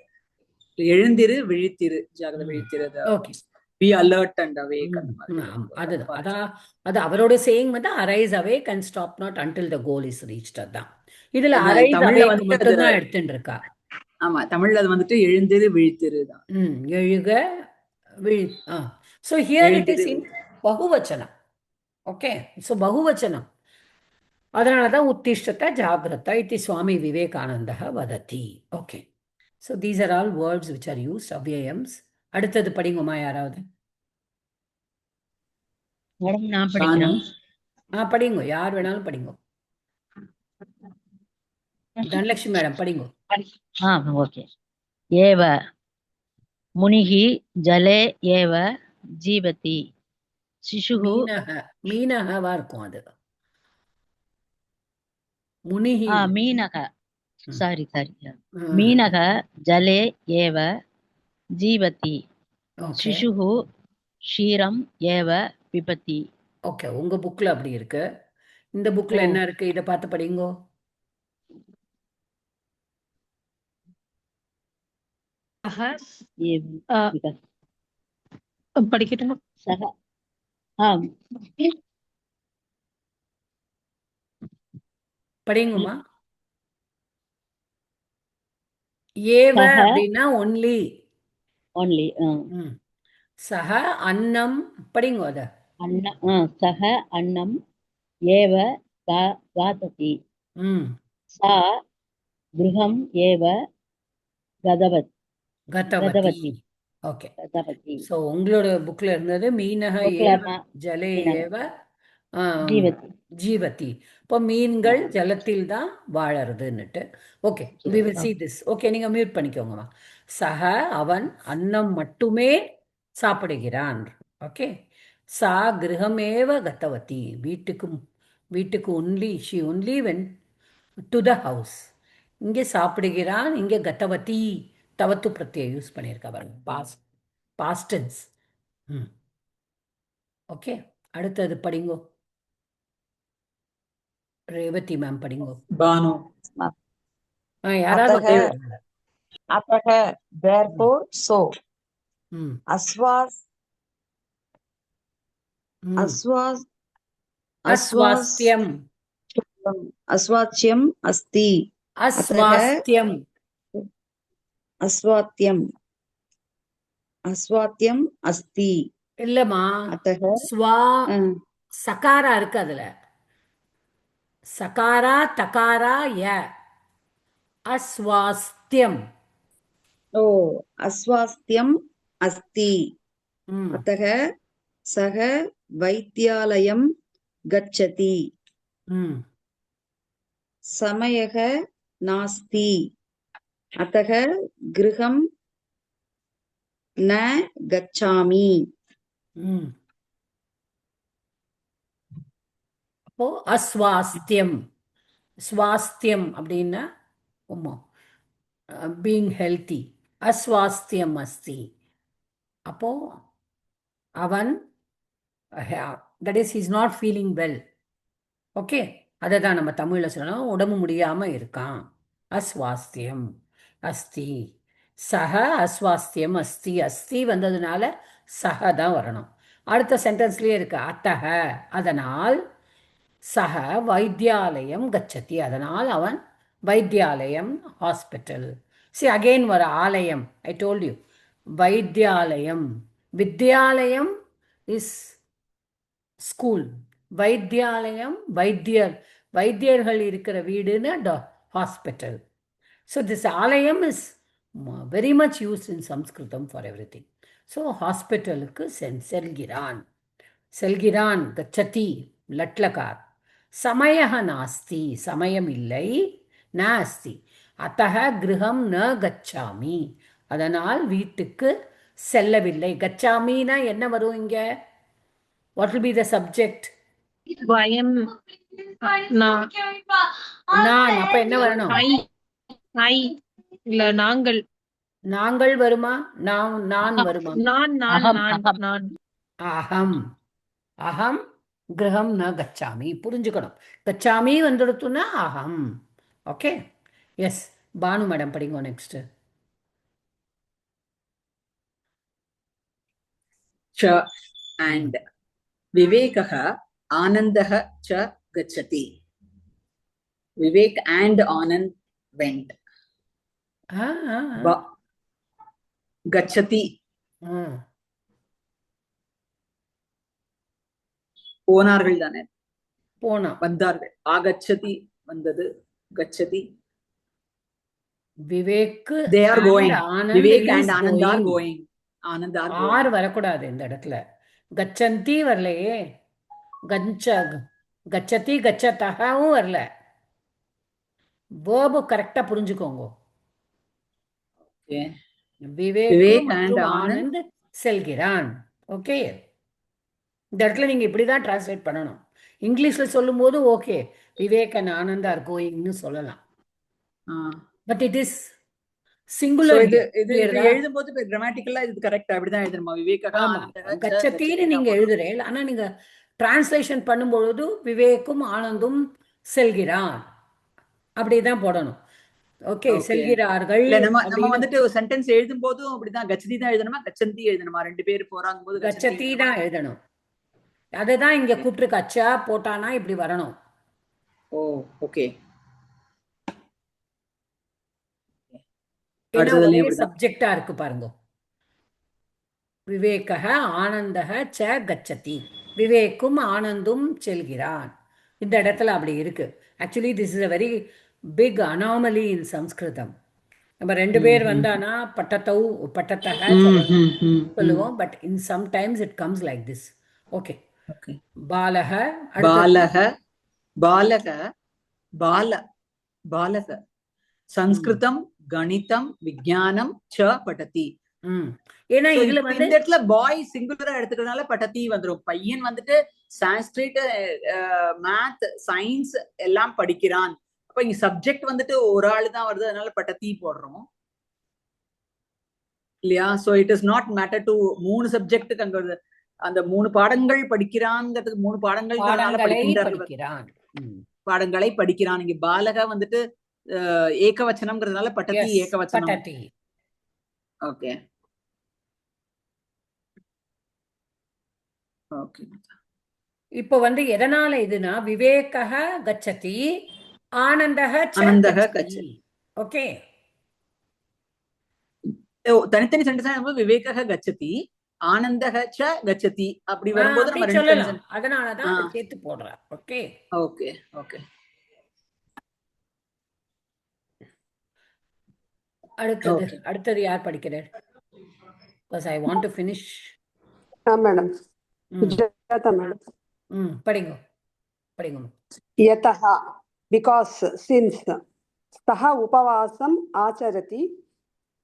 எழுந்திரு விழித்திரு, ஜாகிரதை விழித்திரு. Okay, be alert and awake அந்த மாதிரி. அதுதான். அது அவரோட சேயிங் வந்து arise awake and stop not until the goal is reached. அதான் இதுல arise awake மட்டும் தான் எடுத்துட்டு இருக்கா. ஆமா, தமிழ்ல அது வந்துட்டு எழுந்திரு விழித்திரு தான். எழுக விழி. So here it is in பகுவச்சனம். ஓகே, ஸோ பகுவச்சனம். அதனால தான் உத்திஷ்டத்தை ஜாகிரத இத்தி சுவாமி விவேகானந்தா வததி. Okay, so these are all words which are used, அவ்யயம்ஸ். அடுத்தது படிங்கம்மா யாராவது. மேடம் நான் படிக்கிறேன். படிங்க, யார் வேணாலும் படிங்க. தனலட்சுமி மேடம் படிங்க. ஓகே. ஏவ முனிகி ஜலே ஏவ ஜீவதி சிசுஹு. மீனகவா இருக்கும் அது. முனிஹி மீனக, சாரி மீனக ஜலே ஏவ ஜீவதி சிசுஹு ஷீரம் ஏவ பிபதி. ஓகே, உங்க புக்ல அப்படி இருக்கு. இந்த புக்ல என்ன இருக்கு? இதை பார்த்து படிங்கோ. படிக்கட்டுமா? படிங்கம்மா. ஏவ அப்படின்னா ஒன்லி. சஹ அன்னம் படிங்க. அத சஹ அன்னம் ஏவ காததி. சா கிருஹம் ஏவ கதவதி. ஓகே. गतवती ஸோ உங்களோட புக்ல இருந்தது மீனக ओके ஏவ अम्मा ஜலே मीनः ஏவ ஆம், जीवति ஜீவதி. இப்போ மீன்கள் ஜலத்தில் தான் வாழறதுன்னுட்டு. Okay, we will see this. Okay, நீங்க மியூட் பண்ணிக்கோங்கம்மா. சக அவன் அன்னம் மட்டுமே சாப்பிடுகிறான். ஓகே. சா கிரகமேவ கத்தவதி, வீட்டுக்கு வீட்டுக்கு only she only when to the house. இங்கே சாப்பிடுகிறான், இங்கே கத்தவதி தவத்து பிரத்யய யூஸ் பண்ணியிருக்கா பாருங்க. Past tense. ம். ஓகே, அடுத்தது படிங்கோ. ரேவதி மேம் படிங்கோ. பானு. யாராவது अतः ஒருத்தர். अतः therefore so ம் अस्वास् ம் अस्वास् அஸ்வாஸ்தியம் अस्वाच्यम् अस्ति அஸ்வாஸ்தியம் अस्वात्यम् अस्ति இல்லம்மா, अतः ஸ்வா अ, சகாரா இருக்கு அதுல. சகாரா தகாரா ய அஸ்வாஸ்தியம். ओ अस्वास्थ्यम् अस्ति ம் अतः सः वैद्यालयं गच्छति ம் समयः नास्ति अतः गृहं न गच्छामि ம் அப்போ அஸ்வாஸ்தியம். ஸ்வாஸ்தியம் அப்படின்னா பீயிங் ஹெல்த்தி. அஸ்வாஸ்தியம் அஸ்தி. அப்போ அவன் that is is not feeling well. Okay, அதை தான் நம்ம தமிழில் சொல்லணும். உடம்பு முடியாமல் இருக்கான். அஸ்வாஸ்தியம் அஸ்தி. சக அஸ்வாஸ்தியம் அஸ்தி. அஸ்தி வந்ததுனால சக தான் வரணும். அடுத்த சென்டென்ஸ்லேயே இருக்கு அத்தக, அதனால். சக வைத்தியாலயம் கச்சதி, அதனால் அவன் வைத்தியாலயம் ஹாஸ்பிட்டல். சி அகெயின் வர ஆலயம். ஐ டோல்ட் யூ வைத்தியாலயம். வித்யாலயம் இஸ் ஸ்கூல். வைத்தியாலயம் வைத்தியர்கள் இருக்கிற வீடுன்னு ஹாஸ்பிட்டல். ஸோ திஸ் ஆலயம் is very much used in Samskritam for everything. So ஹாஸ்பிட்டலுக்கு செல்கிறான். செல்கிறான் கச்சதி லட்லகார். சமயः நாஸ்தி, சமயம் இல்லை. நாஸ்தி. அத்தः கிருஹம் ந கச்சாமி, அதனால் வீட்டுக்கு செல்லவில்லை. கச்சாமினா என்ன வரும் இங்க? What will be the subject? வயம் நான் நான். அப்ப என்ன வரணும்? ஐ இல்ல நாங்கள் நாங்கள் வருமா? நான் வருமா? நான் நான் अहम् நான் अहम् நான் அகம். அகம் கிரகம் ந கச்சாமி. புரிஞ்சுக்கணும். கச்சாமி வந்துடுத்துன்னா அகம். Okay, yes. பானு மேடம் படிங்க நெக்ஸ்ட். च and विवेकः आनन्दः च गच्छति. Vivek and Anand went. गच्छति போனார்கள் தானே, போனா. வந்தார்கள். ஆகச்சதி வந்தது, கச்சதி. Vivek They are going. Anand Vivek is and Anand are going. going. Anand are going. ஆர் வரக்கூடாது இந்த இடத்துல. கச்சந்தி வரலையே. கச்சதி கச்சதகவும் வரல. வேர்பு கரெக்டா புரிஞ்சுக்கோங்க. Okay. விவேக் Vivek and மற்றும் Anand ஆனந்த் செல்கிறான். ஓகே, இந்த இடத்துல நீங்க இப்படிதான் டிரான்ஸ்லேட் பண்ணணும். இங்கிலீஷ்ல சொல்லும் போது okay, Vivek and Anand are கோயிங்னு சொல்லலாம். But it is So singular. இது எழுதும்போது கிராமட்டிக்கலா இது கரெக்டா அப்படிதான் எழுதணுமா? விவேகா கச்சத்தின்னு நீங்க எழுதுறேன். ஆனா நீங்க டிரான்ஸ்லேஷன் பண்ணும்பொழுது விவேக்கும் ஆனந்தும் செல்கிறான் அப்படிதான் போடணும். ஓகே, செல்கிறார்கள். இல்ல நம்ம வந்துட்டு சென்டென்ஸ் எழுதும் போதும் அப்படிதான் கச்சதி தான் எழுதணுமா, கச்சந்தி எழுதணுமா? ரெண்டு பேர் போறாங்க போது கச்சதி தான் எழுதணும். அதுதான் இங்க கூப்பிட்டு கச்சா போட்டானா இப்படி வரணும். ஓ ஓகே. சப்ஜெக்டா இருக்கு பாருங்க. விவேகः ஆனந்தः ச கச்சதி. விவேக்கும் ஆனந்தும் செல்கிறான். இந்த இடத்துல அப்படி இருக்கு. Actually this is a very big anomaly in Samskritam. நம்ம ரெண்டு பேர் வந்தானா பட்டத்தௌ பட்டத்தக சொல்லுவோம். But in sometimes it comes like this. Okay. Okay. பாலக, பாலக, பாலக, பால, பாலக. சம்ஸ்கிருதம், கணிதம், விஞ்ஞானம் ச படதி. ஏன்னா இதுல வந்து இந்த இடத்துல பாய் சிங்குலரா எடுத்துக்கிறதுனால படதி வந்துரும். பையன் வந்துட்டு சான்ஸ்கிரிட், மேத், சயின்ஸ் எல்லாம் படிக்கிறான். அப்ப இங்க சப்ஜெக்ட் வந்துட்டு ஒரு ஆளு தான் வருது, அதனால படதி போடுறோம் இல்லையா? So it is not matter to 3 சப்ஜெக்ட்டுக்கு அங்க அந்த 3 பாடங்கள் படிக்கிறாங்கிறதுக்கு 3 படிக்கிறான், பாடங்களை படிக்கிறான். இங்க பாலக வந்துட்டு ஏகவச்சனம்ங்கிறதுனால படதி ஏகவச்சனம். Okay okay. இப்போ வந்து எதனால இதுனா விவேகः கச்சதி, ஆனந்தः கச்சதி. ஓகே. தனித்தனி சென்டென்ஸ் விவேகः கச்சதி, ஆனந்தः ச கச்சதி அப்படி வரும்போது நம்ம சொல்லலாம். அதனாலதான் சேர்த்து போடுறேன். Okay okay okay. அடுத்தது யார் படிக்கிறார்? Because I want to finish. Madam Sujatha madam. படிங்க. யதஹ, because since சஹ உபவாசம் ஆச்சரதி,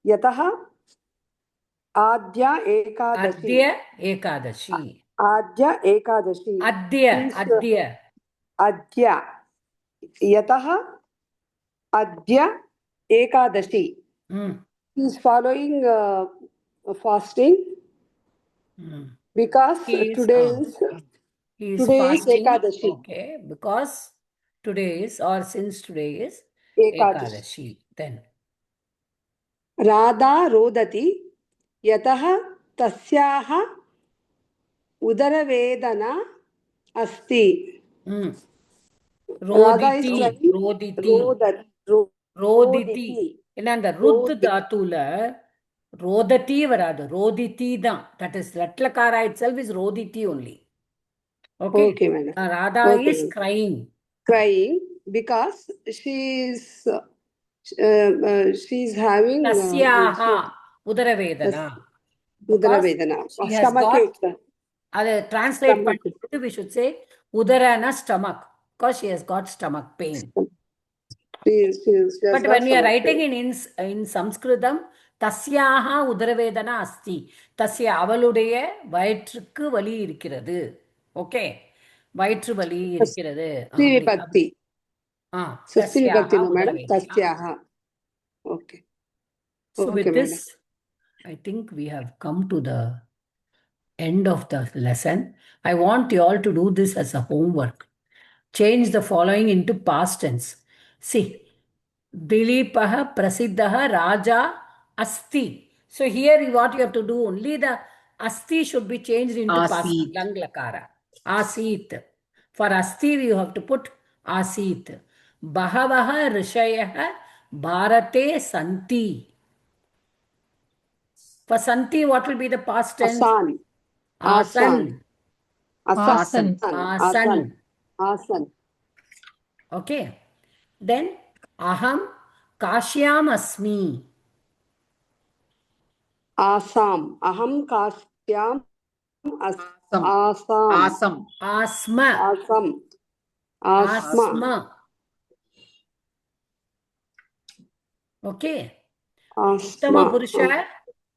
யதஹ ஆத்ய Ekadashi, அத்ய யதஹ அத்ய Ekadashi. He is following fasting because today is Ekadashi. Okay, because today is, or since today is Ekadashi. Then Radha rodati yataha tasyaha udaravedana asti. ரோதிதி. ஏன்னா அந்த Ruth தாத்துல ரோததி வராது, ரோதிதி தான். That is லட்லகாரா itself is ரோதிதி only. Okay. Okay, madam. Radha is crying because she is having tasyaha udaravedana. அதை translate பண்ணிட்டு we should say udarana stomach, because she has got stomach pain. But when we are writing in Sanskritam, tasyaha udaravedana asti, tasya அவளுடைய வயிற்றுக்கு வலி இருக்கிறது. Okay, வயிற்று வலி இருக்கிறது. விபக்தி. மேடம் தஸ்யாஹ. Okay. So with this, I think we have come to the end of the lesson. I want you all to do this as a homework. Change the following into past tense. See, Dilipah Prasiddha Raja Asti. So here what you have to do, only the Asti should be changed into past lang lakara. Asit. For Asti you have to put Asit. Bahavaha Rishayah Bharate Santi. For Santi, what will be the past tense? Asan. Okay. Then Aham Kashyam Asmi. Asam. Aham Kashyam Asam. Asma. Okay. Uttama Purusha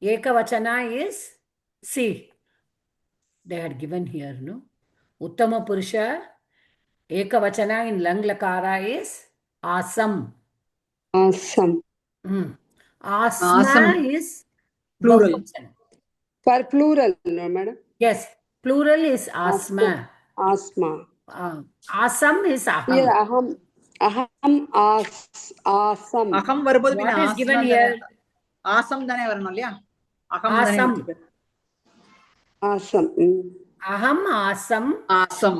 Ekavachana is, see, they had given here, no? Uttama Purusha Ekavachana in lang lakara is Asam. Asma is plural. For plural, no, madam? Yes, plural is asma. Asam is aham. Here aham asam. Aham வரும்போது What is given here? Awesome தானே வரணும் இல்லையா? Awesome. Aham asam.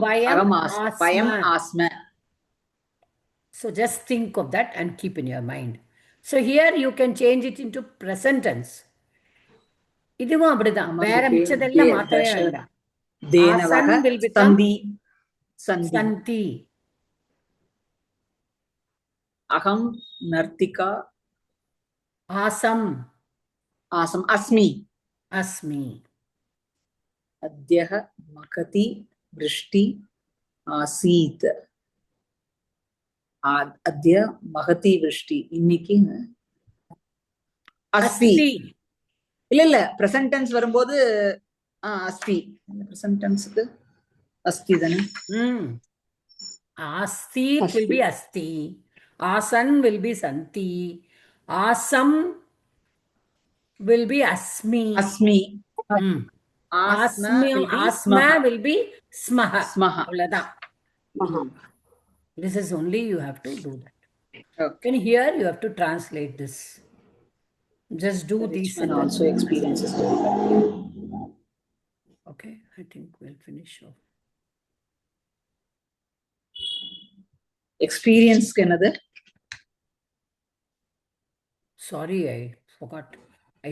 Vayam asma. So just think of that and keep in your mind. So here you can change it into present tense. இதுவும் அப்படிதான். வேற மிச்சதெல்லாம் மாத்தவே வேண்டாம். தேனவக சந்தி. அகம் நர்த்திகா Asam. Asam. Asmi. Asmi. Adyah Makati Vrishti Asit. Adya Mahati Vrishti. Inniki Asti. Asti. இல்ல present tense வரும்போது அஸ்தி. present tense க்கு அஸ்தி தானே. Asti will be asti. Asan will be santi. Asam will be asmi. Asmi. Asma will be smaha. Smaha. அவ்வளவுதான். This is only you have to do that. Okay. And here you have to translate this. Just do these And also experiences. Okay, I think we'll finish off. Experience என்னது? Sorry, I forgot. I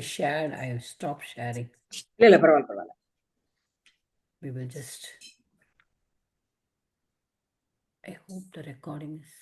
stopped sharing. இல்ல பரவாயில்ல. We will just. I hope the recording is.